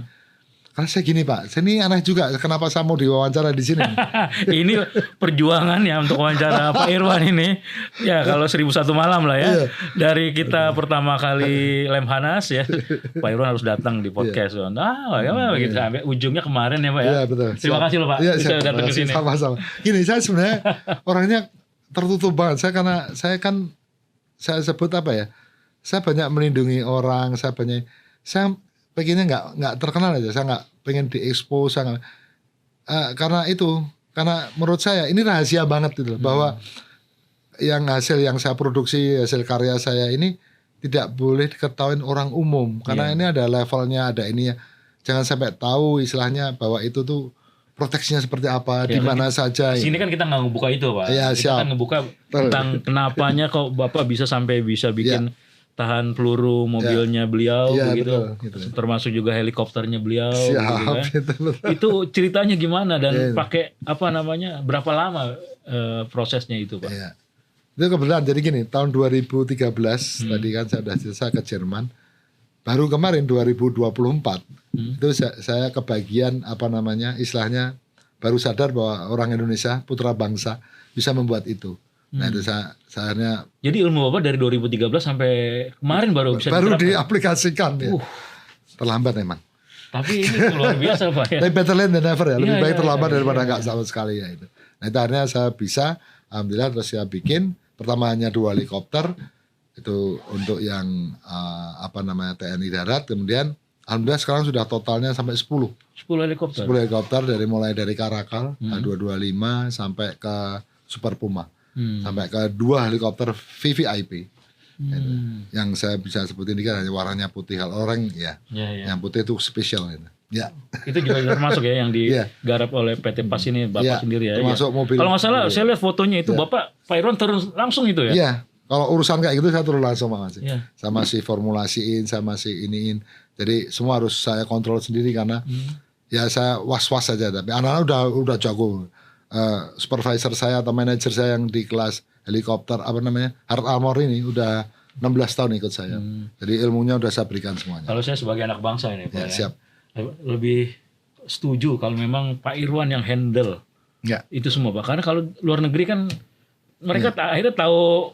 Karena saya gini Pak, saya ini aneh juga kenapa saya mau diwawancara di sini. Ini perjuangan ya untuk wawancara Pak Irwan ini. Ya kalau 1001 malam lah ya. Dari kita pertama kali Lemhanas ya, Pak Irwan harus datang di podcast. Gitu sampai ujungnya kemarin ya Pak ya. Betul. Terima kasih loh Pak. Bisa datang ke sini. Sama-sama. Gini, saya sebenarnya orangnya tertutup banget. Saya sebut saya banyak melindungi orang, saya pengennya nggak terkenal aja, saya nggak pengen diekspos, karena menurut saya ini rahasia banget gitu, bahwa yang hasil yang saya produksi, hasil karya saya ini tidak boleh diketahui orang umum, karena ini ada levelnya, ada ininya, jangan sampai tahu istilahnya bahwa itu tuh proteksinya seperti apa, di mana saja. Sini kan kita nggak ngebuka itu Pak, kita kan ngebuka tentang kenapanya kok Bapak bisa sampai bisa bikin tahan peluru mobilnya beliau begitu. Betul. Termasuk juga helikopternya beliau gitu kan. Itu ceritanya gimana dan pakai berapa lama prosesnya itu Pak? Itu kebetulan jadi gini, tahun 2013 tadi kan saya sudah selesai ke Jerman. Baru kemarin 2024 itu saya kebagian istilahnya baru sadar bahwa orang Indonesia putra bangsa bisa membuat itu. Nah itu saya akhirnya. Jadi ilmu Bapak dari 2013 sampai kemarin baru bisa diterapkan. Diaplikasikan ya. Terlambat memang. Tapi ini luar biasa Pak ya. Tapi better late than never ya. Lebih baik terlambat daripada nggak sama sekali ya itu. Nah itu akhirnya saya bisa, alhamdulillah, terus saya bikin. Pertama hanya 2 helikopter itu untuk yang TNI darat. Kemudian Alhamdulillah sekarang sudah totalnya sampai 10 helikopter. 10 helikopter mulai dari Caracal A225 sampai ke Super Puma. Sampai ke 2 helikopter VVIP. Yang saya bisa sebutin ini kan hanya warnanya putih. Kalau orang yang putih itu spesial gitu. Ya. Itu juga termasuk ya yang digarap oleh PT PAS ini Bapak sendiri ya. Termasuk mobil. Kalau nggak salah saya lihat fotonya itu Bapak Pak Irwan turun langsung itu ya. Iya. Kalau urusan kayak gitu saya turun langsung Mas. Saya masih formulasiin, saya masih iniin. Jadi semua harus saya kontrol sendiri karena ya saya was-was saja. Tapi anak-anak udah jago. Supervisor saya atau manajer saya yang di kelas helikopter Heart Armor ini udah 16 tahun ikut saya. Jadi ilmunya udah saya berikan semuanya. Kalau saya sebagai anak bangsa ini Pak siap. Lebih setuju kalau memang Pak Irwan yang handle itu semua Pak. Karena kalau luar negeri kan mereka akhirnya tahu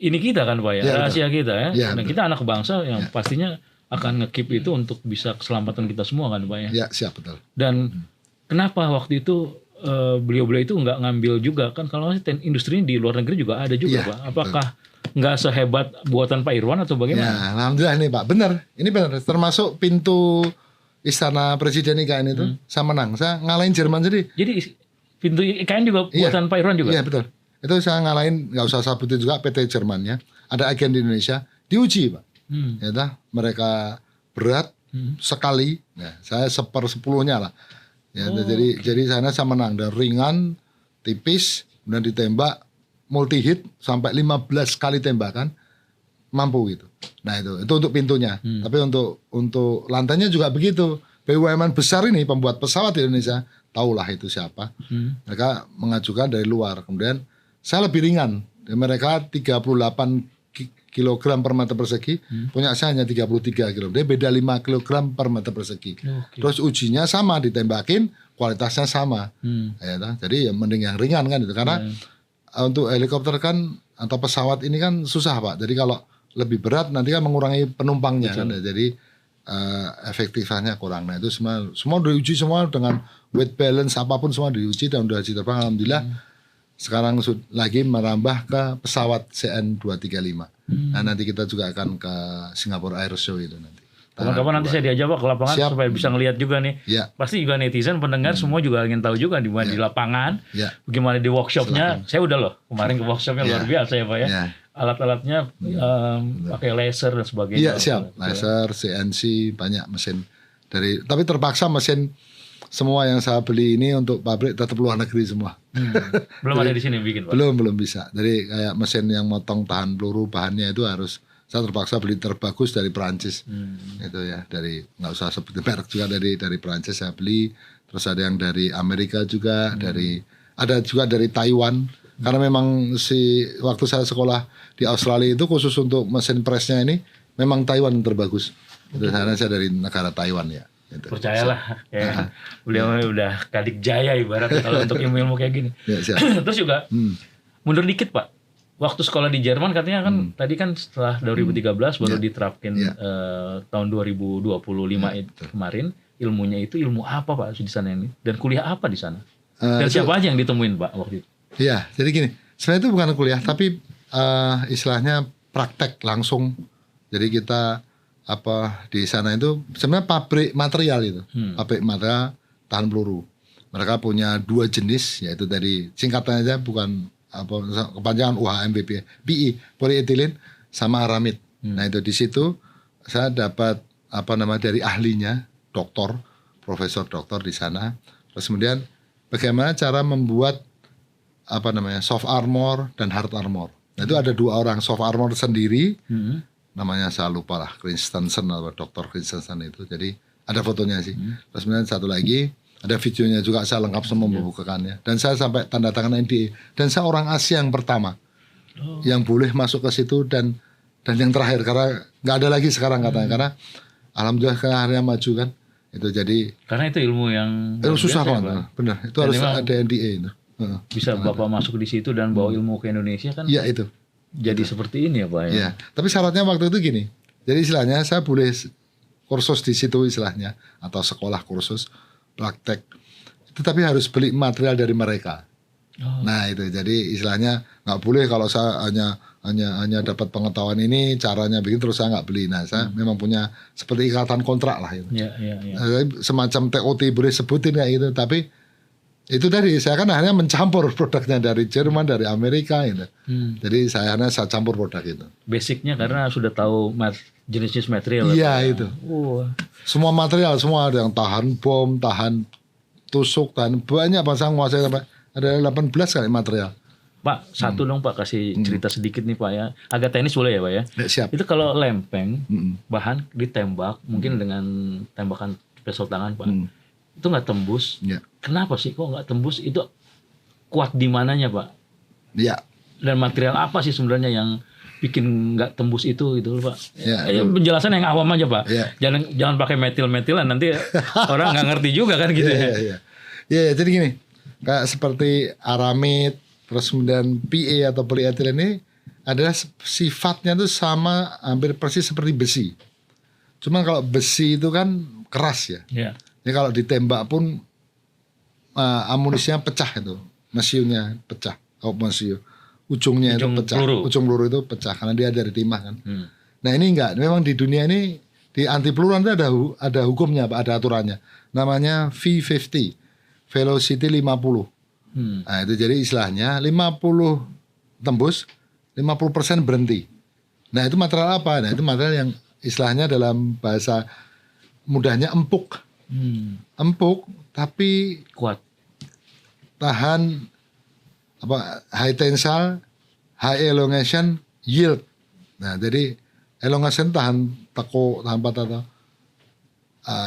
ini kita kan Pak rahasia kita ya. Dan kita anak bangsa yang pastinya akan nge-keep itu untuk bisa keselamatan kita semua kan Pak ya. Ya siap betul. Dan kenapa waktu itu beliau-beliau itu nggak ngambil juga kan kalau industri di luar negeri juga ada juga Pak. Apakah nggak sehebat buatan Pak Irwan atau bagaimana? Ya, alhamdulillah nih Pak, ini benar. Termasuk pintu Istana Presiden IKN itu saya menang. Saya ngalahin Jerman jadi pintu IKN juga buatan Pak Irwan juga? Iya betul. Itu saya ngalahin, nggak usah sebutin juga PT Jermannya. Ada agen di Indonesia diuji Pak. Mereka berat sekali. Nah, saya 1/10-nya lah. Ya, jadi sana saya menang dan ringan, tipis, kemudian ditembak multi hit sampai 15 kali tembakan mampu gitu. Nah itu untuk pintunya. Tapi untuk lantainya juga begitu. BUMN besar ini pembuat pesawat di Indonesia tahulah itu siapa. Mereka mengajukan dari luar. Kemudian saya lebih ringan. Mereka 38 kilogram per meter persegi, punya saya hanya 33 kg. Dia beda 5 kilogram per meter persegi. Terus ujinya sama, ditembakin, kualitasnya sama. Jadi ya mending yang ringan kan itu. Karena untuk helikopter kan atau pesawat ini kan susah Pak. Jadi kalau lebih berat nanti kan mengurangi penumpangnya kan. Jadi efektivitasnya kurang. Nah itu semua diuji semua dengan weight balance apapun semua diuji dan udah terbang. Alhamdulillah. Sekarang lagi merambah ke pesawat CN235. Nah nanti kita juga akan ke Singapore Air Show itu nanti. Kapan-kapan nanti saya diajak Pak ke lapangan supaya bisa ngelihat juga nih. Pasti juga netizen pendengar semua juga ingin tahu juga di mana di lapangan, bagaimana di workshopnya. Saya udah loh kemarin ke workshopnya luar biasa ya Pak ya. Alat-alatnya pakai laser dan sebagainya. Iya siap, laser, CNC, banyak mesin tapi terpaksa mesin semua yang saya beli ini untuk pabrik tetap luar negeri semua. Belum ada di sini bikin Pak? Belum bisa. Jadi kayak mesin yang motong tahan peluru bahannya itu harus saya terpaksa beli terbagus dari Perancis. Itu ya dari nggak usah sebutin merek juga dari Perancis saya beli. Terus ada yang dari Amerika juga, ada juga dari Taiwan. Karena memang waktu saya sekolah di Australia itu khusus untuk mesin presnya ini memang Taiwan yang terbagus. Itu saya dari negara Taiwan ya. Gitu. Percayalah, beliau udah kadik jaya ibaratnya kalau untuk ilmu-ilmu kayak gini. Terus juga mundur dikit Pak, waktu sekolah di Jerman katanya kan tadi kan setelah 2013 baru diterapkan tahun 2025 kemarin. Ilmunya itu ilmu apa Pak di sana ini? Dan kuliah apa di sana? Dan siapa aja yang ditemuin Pak waktu itu? Iya, jadi gini, sebenarnya itu bukan kuliah tapi istilahnya praktek langsung. Jadi kita di sana itu sebenarnya pabrik material itu, pabrik material tahan peluru. Mereka punya 2 jenis, yaitu dari singkatannya aja bukan kepanjangan UHMBP, PI, polietilen sama aramid. Nah itu di situ saya dapat dari ahlinya, profesor doktor di sana. Terus kemudian bagaimana cara membuat soft armor dan hard armor. Nah itu ada 2 orang, soft armor sendiri. Namanya saya lupa lah, Christensen atau Dr. Christensen itu. Jadi ada fotonya sih. Terus kemudian satu lagi ada videonya juga saya lengkap semua membukakannya. Dan saya sampai tanda tangan NDA. Dan saya orang Asia yang pertama yang boleh masuk ke situ dan yang terakhir karena nggak ada lagi sekarang katanya. Karena alhamdulillah akhirnya maju kan. Itu jadi karena itu ilmu yang susah banget. Benar. Itu dan harus ada NDA itu. Bisa Bapak masuk di situ dan bawa ilmu ke Indonesia kan? Iya itu. Jadi seperti ini ya Pak ya? Iya, tapi syaratnya waktu itu gini. Jadi istilahnya saya boleh kursus di situ istilahnya atau sekolah kursus praktek. Tetapi harus beli material dari mereka. Nah itu jadi istilahnya nggak boleh kalau saya hanya dapat pengetahuan ini caranya bikin terus saya nggak beli. Nah saya memang punya seperti ikatan kontrak lah itu. Semacam TOT boleh sebutin kayak gitu. Tapi itu tadi saya kan akhirnya mencampur produknya dari Jerman, dari Amerika gitu. Jadi saya campur produk itu. Basicnya karena sudah tahu jenis-jenis material. Iya itu. Semua material semua ada yang tahan bom, tahan tusuk, tahan banyak pasang menguasai sampai ada 18 kali material. Pak, satu dong Pak kasih cerita sedikit nih Pak ya. Agak teknis boleh ya Pak ya? Siap. Itu kalau lempeng bahan ditembak mungkin dengan tembakan pisau tangan Pak. Itu nggak tembus. Ya. Kenapa sih kok nggak tembus? Itu kuat di mananya Pak? Iya. Dan material apa sih sebenarnya yang bikin nggak tembus itu gitu Pak? Ya, penjelasan yang awam aja Pak. Ya. Jangan pakai metilan nanti orang nggak ngerti juga kan gitu ya. Iya, jadi gini. Kayak seperti aramid, terus kemudian PA atau polyethylene ini adalah sifatnya tuh sama hampir persis seperti besi. Cuma kalau besi itu kan keras ya. Jadi kalau ditembak pun amunisinya pecah itu, mesiunya pecah, mesiu, ujungnya itu pecah, ujung peluru itu pecah karena dia dari timah kan. Nah ini enggak, memang di dunia ini di anti peluru itu ada hukumnya, ada aturannya, namanya V50, velocity 50. Nah itu jadi istilahnya 50 tembus, 50% berhenti. Nah itu material apa? Nah itu material yang istilahnya dalam bahasa mudahnya empuk. Empuk tapi kuat, tahan high tensile, high elongation, yield. Nah jadi elongation tahan teko, tahan patah.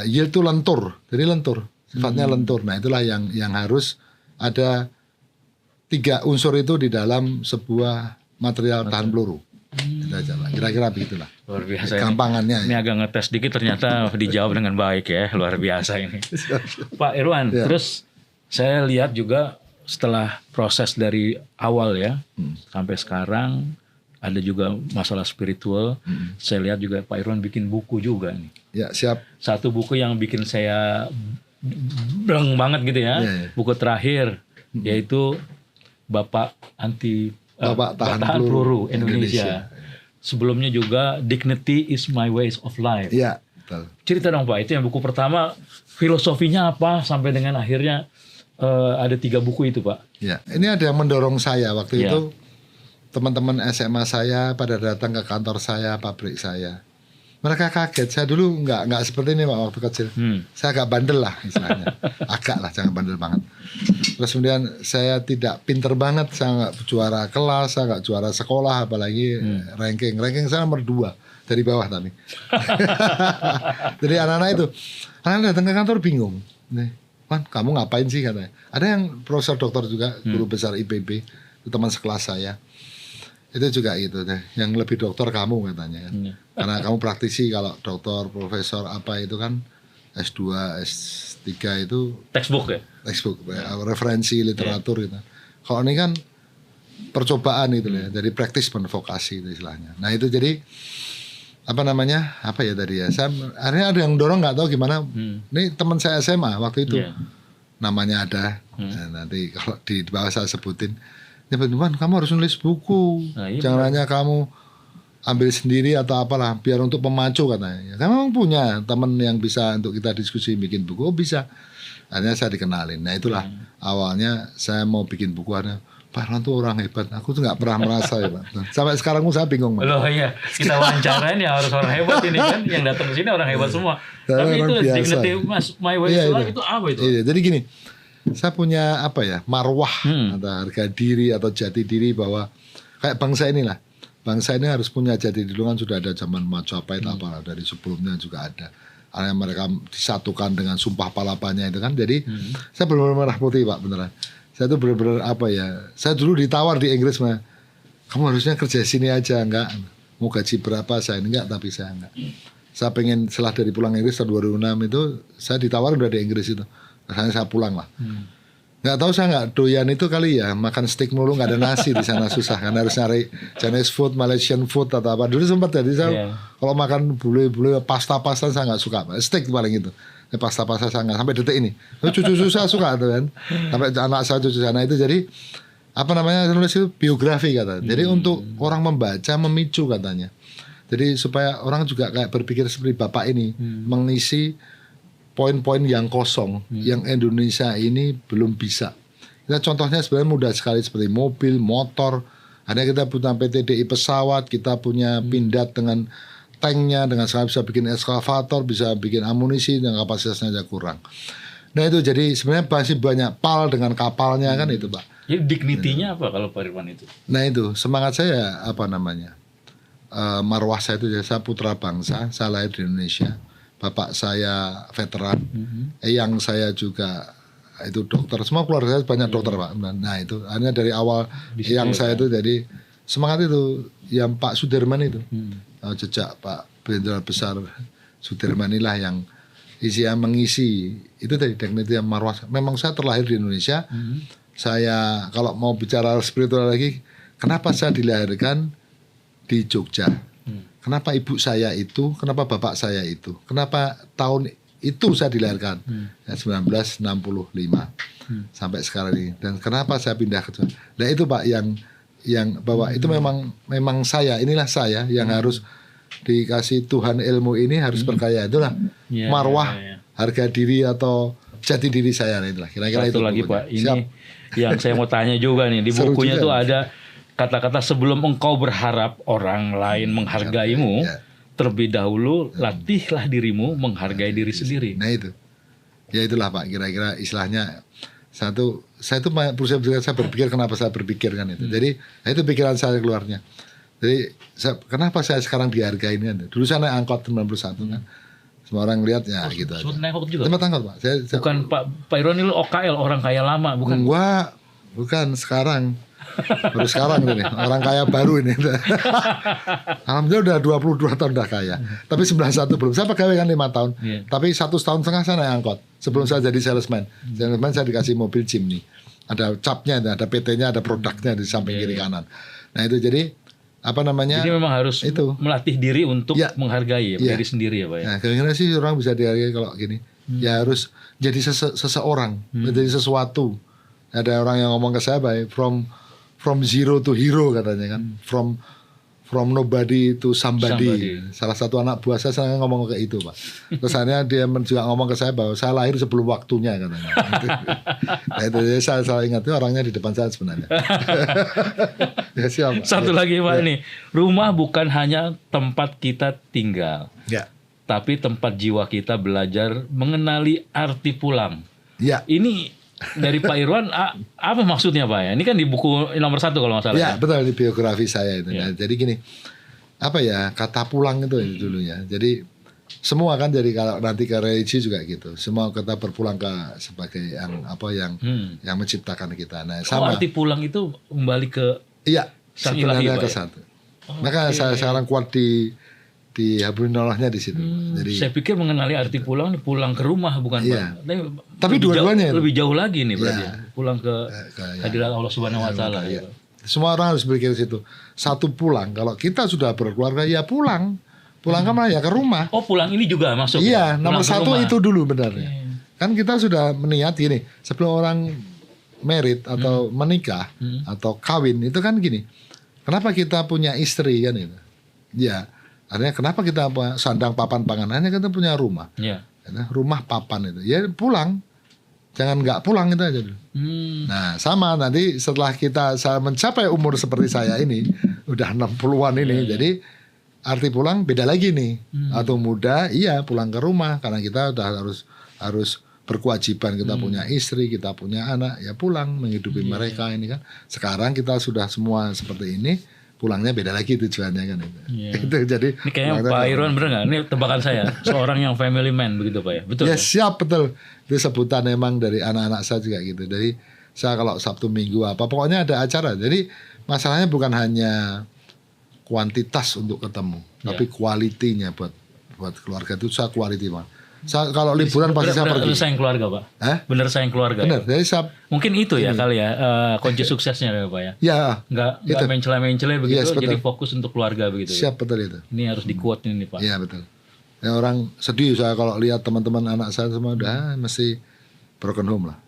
Yield itu lentur, jadi lentur, sifatnya lentur. Nah itulah yang harus ada 3 unsur itu di dalam sebuah material tahan peluru. Kira-kira begitulah. Luar biasa. Gampangannya. Ini agak ngetes dikit ternyata dijawab dengan baik ya. Luar biasa ini. Pak Irwan, terus saya lihat juga setelah proses dari awal ya sampai sekarang ada juga masalah spiritual. Saya lihat juga Pak Irwan bikin buku juga nih. Ya, siap. Satu buku yang bikin saya bleng banget gitu ya. Buku terakhir yaitu Bapak Tahan Peluru Indonesia. Sebelumnya juga Dignity is My Ways of Life. Iya, betul. Cerita dong Pak, itu yang buku pertama filosofinya apa sampai dengan akhirnya ada 3 buku itu Pak. Ya, ini ada yang mendorong saya waktu itu. Teman-teman SMA saya pada datang ke kantor saya, pabrik saya. Mereka kaget. Saya dulu nggak seperti ini Pak waktu kecil. Saya agak bandel lah istilahnya. Agak lah, jangan bandel banget. Terus kemudian saya tidak pinter banget. Saya nggak juara kelas, saya nggak juara sekolah, apalagi ranking. Ranking saya nomor 2 dari bawah tapi. Jadi anak-anak itu, anak datang ke kantor bingung. Nih, Wan, kamu ngapain sih katanya? Ada yang profesor doktor juga, guru besar IPB, itu teman sekelas saya. Itu juga itu deh, yang lebih dokter kamu katanya kan. Karena kamu praktisi, kalau dokter, profesor apa itu kan S2, S3 itu textbook ya? Textbook, referensi literatur gitu. Kalau ini kan percobaan itu ya, dari practice vokasi itu istilahnya. Nah itu jadi apa ya tadi ya, saya akhirnya ada yang dorong nggak tahu gimana. Ini teman saya SMA waktu itu, namanya ada, nah, nanti kalau di bawah saya sebutin. Ya teman, kamu harus nulis buku. Jangan hanya kamu ambil sendiri atau apalah, biar untuk pemacu katanya. Ya, kamu memang punya teman yang bisa untuk kita diskusi bikin buku. Oh bisa. Akhirnya saya dikenalin. Nah itulah awalnya saya mau bikin buku. Pak Irwan tuh orang hebat. Aku tuh nggak pernah merasa ya Pak. Sampai sekarang saya bingung. Loh iya, kita wawancarain ya harus orang hebat ini kan. Yang datang ke sini orang hebat semua. Tapi itu Dignity My Way of Life itu apa itu? Iya, jadi gini. Saya punya marwah atau harga diri atau jati diri bahwa kayak bangsa inilah. Bangsa ini harus punya jati diri kan, sudah ada zaman Majapahit apalah, dari sebelumnya juga ada. Karena mereka disatukan dengan sumpah palapanya itu kan. Jadi saya benar-benar merah putih Pak beneran. Saya tuh benar-benar saya dulu ditawar di Inggris mah, kamu harusnya kerja sini aja, enggak. Mau gaji berapa saya enggak, tapi saya enggak. Saya pengen setelah dari pulang Inggris tahun 2006 itu saya ditawar udah di Inggris itu. Akhirnya saya pulang lah. Nggak tahu saya nggak doyan itu kali ya, makan steak mulu, nggak ada nasi di sana susah kan, harus nyari Chinese food, Malaysian food atau apa. Dulu sempat jadi saya kalau makan bule-bule pasta saya nggak suka, steak paling itu. Pasta saya nggak sampai detik ini. Cucu saya suka tuh kan. Sampai anak saya cucu saya itu jadi apa namanya nulis itu biografi katanya. Jadi untuk orang membaca memicu katanya. Jadi supaya orang juga kayak berpikir seperti Bapak ini mengisi poin-poin yang kosong yang Indonesia ini belum bisa. Kita contohnya sebenarnya mudah sekali seperti mobil, motor. Ada kita punya PTDI pesawat, kita punya Pindad dengan tanknya, dengan sekarang bisa bikin eskavator, bisa bikin amunisi yang kapasitasnya aja kurang. Nah itu jadi sebenarnya masih banyak PAL dengan kapalnya kan itu Pak. Jadi dignity-nya apa kalau Pak Irwan itu? Nah itu semangat saya apa namanya marwah saya itu saya putra bangsa, saya lahir di Indonesia, bapak saya veteran, yang saya juga itu dokter, semua keluarga saya banyak dokter Pak. Nah itu hanya dari awal yang saya itu jadi semangat itu yang Pak Sudirman itu jejak Pak Jenderal Besar Sudirman inilah yang mengisi itu tadi dignity yang marwah. Memang saya terlahir di Indonesia. Saya kalau mau bicara spiritual lagi, kenapa saya dilahirkan di Jogja? Kenapa ibu saya itu? Kenapa bapak saya itu? Kenapa tahun itu saya dilahirkan? 1965 sampai sekarang ini. Dan kenapa saya pindah ke Jogja? Nah itu Pak yang bahwa itu memang saya, inilah saya yang harus dikasih Tuhan ilmu ini harus berkaya. Itulah marwah, harga diri atau jati diri saya itulah. Kira-kira satu itu lagi pokoknya. Pak, ini yang saya mau tanya juga nih di bukunya tuh ada kata-kata sebelum engkau berharap orang lain menghargaimu, terlebih dahulu latihlah dirimu menghargai diri sendiri. Nah itu, ya itulah Pak. Kira-kira istilahnya saya itu saya berpikir kenapa saya berpikir kan itu. Jadi itu pikiran saya keluarnya. Jadi kenapa saya sekarang dihargai ini? Dulu saya naik angkot 91 kan. Semua orang lihat ya gitu aja. Sempat naik angkot juga? Sempat angkot Pak. Bukan Pak Irwan ini OKL, orang kaya lama bukan? Enggak, bukan sekarang. Baru sekarang ini orang kaya baru ini. Alhamdulillah udah 22 tahun udah kaya. Tapi 91 belum. Saya pegawai kan 5 tahun. Tapi 1,5 tahun saya naik angkot. Sebelum saya jadi salesman. Salesman saya dikasih mobil Jimny. Ada capnya, ada PT-nya, ada produknya di samping kiri kanan. Nah itu jadi apa namanya? Jadi memang harus melatih diri untuk menghargai diri sendiri ya Pak ya. Nah kira-kira sih orang bisa dihargai kalau gini. Ya harus jadi seseorang, menjadi sesuatu. Ada orang yang ngomong ke saya Pak, from zero to hero katanya kan, from nobody to somebody. Salah satu anak buah saya ngomong kayak itu Pak. Terus akhirnya dia juga ngomong ke saya bahwa saya lahir sebelum waktunya katanya. Nah itu saya ingat itu orangnya di depan saya sebenarnya. Ya, siap, Pak. Satu lagi Pak ini, rumah bukan hanya tempat kita tinggal, tapi tempat jiwa kita belajar mengenali arti pulang. Ini dari Pak Irwan apa maksudnya Pak ya? Ini kan di buku nomor 1 kalau nggak salah. Ya betul di biografi saya itu. Nah, jadi gini, apa ya kata pulang itu dulunya. Jadi semua kan jadi kalau nanti ke religi juga gitu. Semua kita berpulang ke sebagai yang menciptakan kita. Nah sama. Arti pulang itu kembali ke sebenarnya ke satu. Maka saya sekarang kuat di Hablullahnya di situ. Jadi saya pikir mengenali arti pulang ke rumah bukan Pak. Tapi dua-duanya lebih jauh lagi nih berarti pulang ke hadirat Allah Subhanahu wa taala. Semua orang harus berpikir situ. Satu pulang, kalau kita sudah berkeluarga ya pulang. Pulang kemana ya ke rumah. Oh, pulang ini juga masuk. Iya, nomor 1 itu dulu benarnya. Kan kita sudah meniat gini, sebelum orang married atau menikah atau kawin itu kan gini. Kenapa kita punya istri kan itu? Ya, artinya kenapa kita sandang papan panganannya kita punya rumah. Rumah papan itu. Ya pulang. Jangan nggak pulang itu aja dulu. Nah sama nanti setelah saya mencapai umur seperti saya ini udah 60-an ini jadi arti pulang beda lagi nih. Atau muda pulang ke rumah karena kita udah harus berkewajiban, kita punya istri, kita punya anak, ya pulang menghidupi mereka ini kan. Sekarang kita sudah semua seperti ini, pulangnya beda lagi tujuannya kan itu. Itu jadi ini kayaknya Pak Irwan bener nggak? Ini tebakan saya, seorang yang family man begitu Pak ya, betul? Ya siap betul. Itu sebutan emang dari anak-anak saya juga gitu. Jadi saya kalau Sabtu Minggu pokoknya ada acara. Jadi masalahnya bukan hanya kuantitas untuk ketemu, tapi kualitinya buat keluarga itu saya quality Pak. Kalau liburan pasti saya pergi. Bener sayang keluarga Pak. Bener sayang keluarga. Bener. Jadi mungkin itu ya kali ya kunci suksesnya ya Pak ya. Nggak mencela-mencela begitu. Jadi fokus untuk keluarga begitu. Siap betul itu. Ini harus di-quote ini Pak. Iya betul. Ya, orang sedih saya kalau lihat teman-teman anak saya semua udah mesti broken home lah,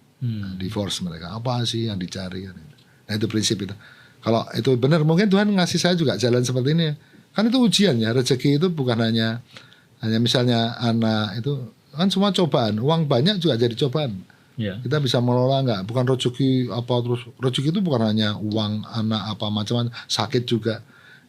divorce mereka. Apa sih yang dicari? Nah itu prinsip itu. Kalau itu benar, mungkin Tuhan ngasih saya juga jalan seperti ini. Kan itu ujian ya, rezeki itu bukan hanya misalnya anak itu kan semua cobaan. Uang banyak juga jadi cobaan. Yeah. Kita bisa mengelola nggak? Bukan rezeki apa terus, rezeki itu bukan hanya uang, anak apa macam-macam, sakit juga.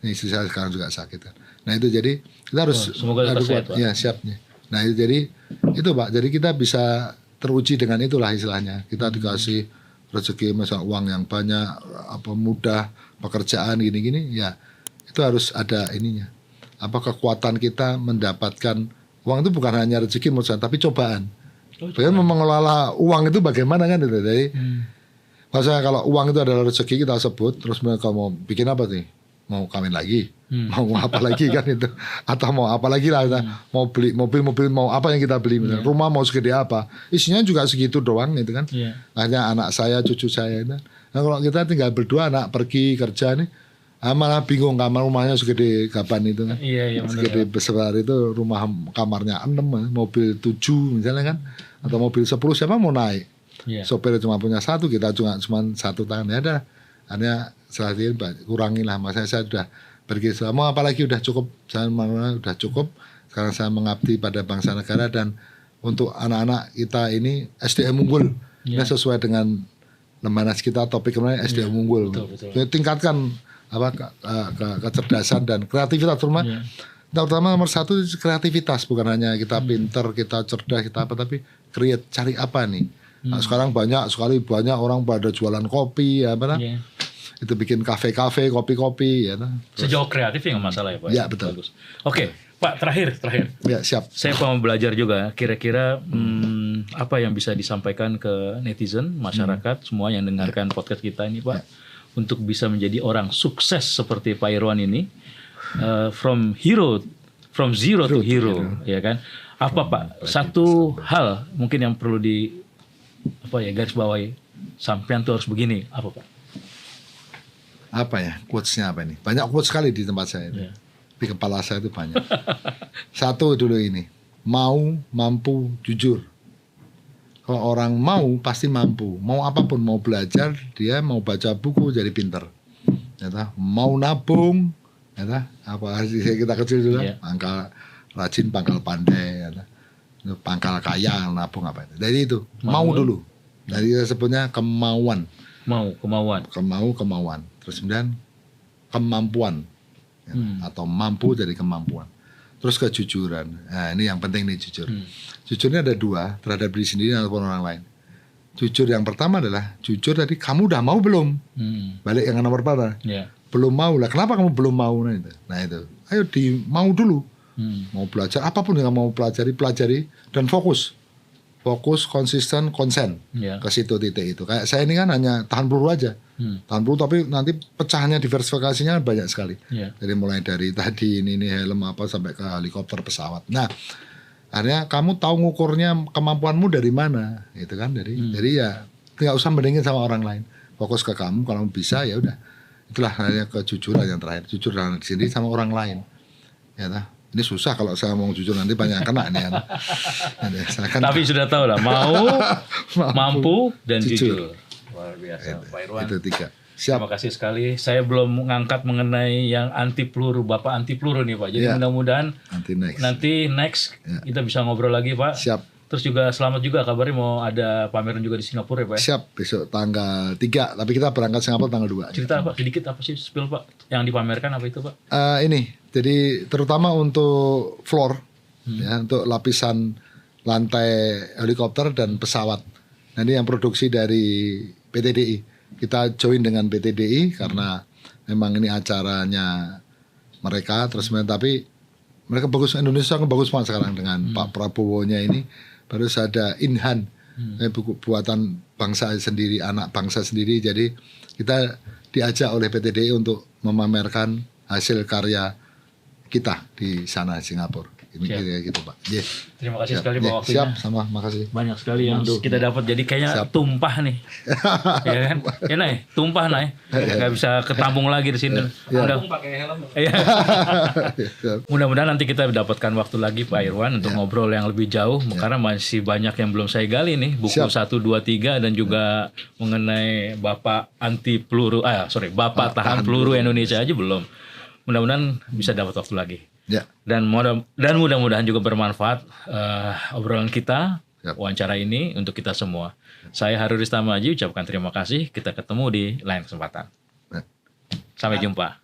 Ini istri saya sekarang juga sakit kan. Nah itu jadi kita harus adu kuat. Ya siapnya. Nah itu jadi itu Pak. Jadi kita bisa teruji dengan itulah istilahnya. Kita dikasih rezeki misal uang yang banyak, apa mudah, pekerjaan gini-gini, ya itu harus ada ininya. Apa kekuatan kita mendapatkan uang itu bukan hanya rezeki menurut saya, tapi cobaan. Bagaimana mengelola uang itu bagaimana kan itu. Jadi maksudnya kalau uang itu adalah rezeki kita sebut, terus mereka mau bikin apa nih? Mau kawin lagi, mau apa lagi kan itu, atau mau apa lagi lah, mau beli mobil mau apa yang kita beli, rumah mau segede apa, isinya juga segitu doang gitu kan. Hanya anak saya, cucu saya itu. Nah kalau kita tinggal berdua, anak pergi kerja nih, malah bingung kamar rumahnya segede gaban itu kan. Segede besar itu rumah kamarnya 6, mobil 7 misalnya kan, atau mobil 10 siapa mau naik? Sopir cuma punya 1, kita cuma 1 tangan ya ada. Hanya selain kurangin lah, makanya saya sudah pergi mau apalagi udah cukup, saya udah cukup. Sekarang saya mengabdi pada bangsa negara dan untuk anak-anak kita ini SDM unggul. Ini sesuai dengan Lemhanas kita topik kemarin SDM unggul. Betul. Tingkatkan apa kecerdasan dan kreativitas terutama nomor 1 kreativitas, bukan hanya kita pinter, kita cerdas, kita apa, tapi create, cari apa nih. Nah, sekarang banyak orang pada jualan kopi ya apa itu bikin kafe-kafe, kopi-kopi ya. Sejauh kreatif ya nggak masalah ya Pak. Ya betul. Bagus. Oke Pak, terakhir. Ya siap. Saya mau belajar juga. Kira-kira apa yang bisa disampaikan ke netizen, masyarakat, semua yang dengarkan podcast kita ini Pak, untuk bisa menjadi orang sukses seperti Pak Irwan ini, from zero to hero, ya kan? Apa Pak? Satu hal mungkin yang perlu garis bawahi, sampean tuh harus begini, apa Pak? Apa ya, quotes-nya apa ini? Banyak quotes sekali di tempat saya itu. Di kepala saya itu banyak. Satu dulu ini, mau, mampu, jujur. Kalau orang mau pasti mampu. Mau apapun, mau belajar, dia mau baca buku jadi pinter. Mau nabung, apa kita kecil dulu, pangkal rajin, pangkal pandai, pangkal kaya, nabung apa itu. Jadi itu mau dulu. Jadi sebutnya kemauan. Kemauan. Terus kemudian kemampuan, atau mampu jadi kemampuan. Terus kejujuran. Nah ini yang penting nih, jujur. Jujurnya ada 2, terhadap diri sendiri ataupun orang lain. Jujur yang pertama adalah jujur tadi, kamu udah mau belum? Balik yang nomor pertama. Belum mau lah. Kenapa kamu belum mau? Nah itu. Ayo mau dulu. Mau belajar apapun yang mau pelajari dan fokus, konsisten, konsen ke situ titik itu. Kayak saya ini kan hanya tahan peluru aja, tahan peluru, tapi nanti pecahnya diversifikasinya banyak sekali. Jadi mulai dari tadi ini helm apa sampai ke helikopter, pesawat. Nah, akhirnya kamu tahu ngukurnya kemampuanmu dari mana, gitu kan? Jadi ya nggak usah bandingin sama orang lain, fokus ke kamu. Kalau bisa ya udah. Itulah hanya kejujuran yang terakhir, jujur dengan diri sendiri sama orang lain. Ya ini susah kalau saya mau jujur, nanti banyak kena nih. Tapi sudah tahu lah, mau, mampu, dan jujur. Luar biasa, Pak Irwan. Itu 3. Siap. Terima kasih sekali. Saya belum mengangkat mengenai yang anti peluru, Bapak anti peluru nih Pak. Jadi mudah-mudahan nanti next kita bisa ngobrol lagi Pak. Siap. Terus juga selamat juga kabarnya mau ada pameran juga di Singapura ya Pak. Siap, besok tanggal 3. Tapi kita berangkat Singapura tanggal 2. Cerita Pak, sedikit apa sih spill Pak yang dipamerkan, apa itu Pak? Ini, jadi terutama untuk floor, untuk lapisan lantai helikopter dan pesawat. Nah ini yang produksi dari PT DI. Kita join dengan PT DI karena memang ini acaranya mereka. Terus tapi mereka bagus, Indonesia kan bagus banget sekarang dengan Pak Prabowo-nya ini. Baru ada Inhan, buku buatan bangsa sendiri, anak bangsa sendiri. Jadi kita diajak oleh PT DI untuk memamerkan hasil karya kita di sana Singapura. Ini kira gitu Pak. Terima kasih sekali Pak waktunya. Siap, sama makasih. Banyak sekali yang kita dapat, jadi kayaknya tumpah nih. Ya kan? Ya Nay, tumpah Nay. Gak bisa ketampung lagi di sini. Udah pakai helm. Iya. Mudah-mudahan nanti kita dapatkan waktu lagi Pak Irwan untuk ngobrol yang lebih jauh karena masih banyak yang belum saya gali nih, buku 1, 2, 3 dan juga mengenai Bapak anti peluru Bapak tahan peluru Indonesia aja belum. Mudah-mudahan bisa dapat waktu lagi. Ya. Dan mudah-mudahan juga bermanfaat obrolan kita, wawancara ini untuk kita semua. Saya Haruri Tamaji ucapkan terima kasih. Kita ketemu di lain kesempatan. Sampai jumpa.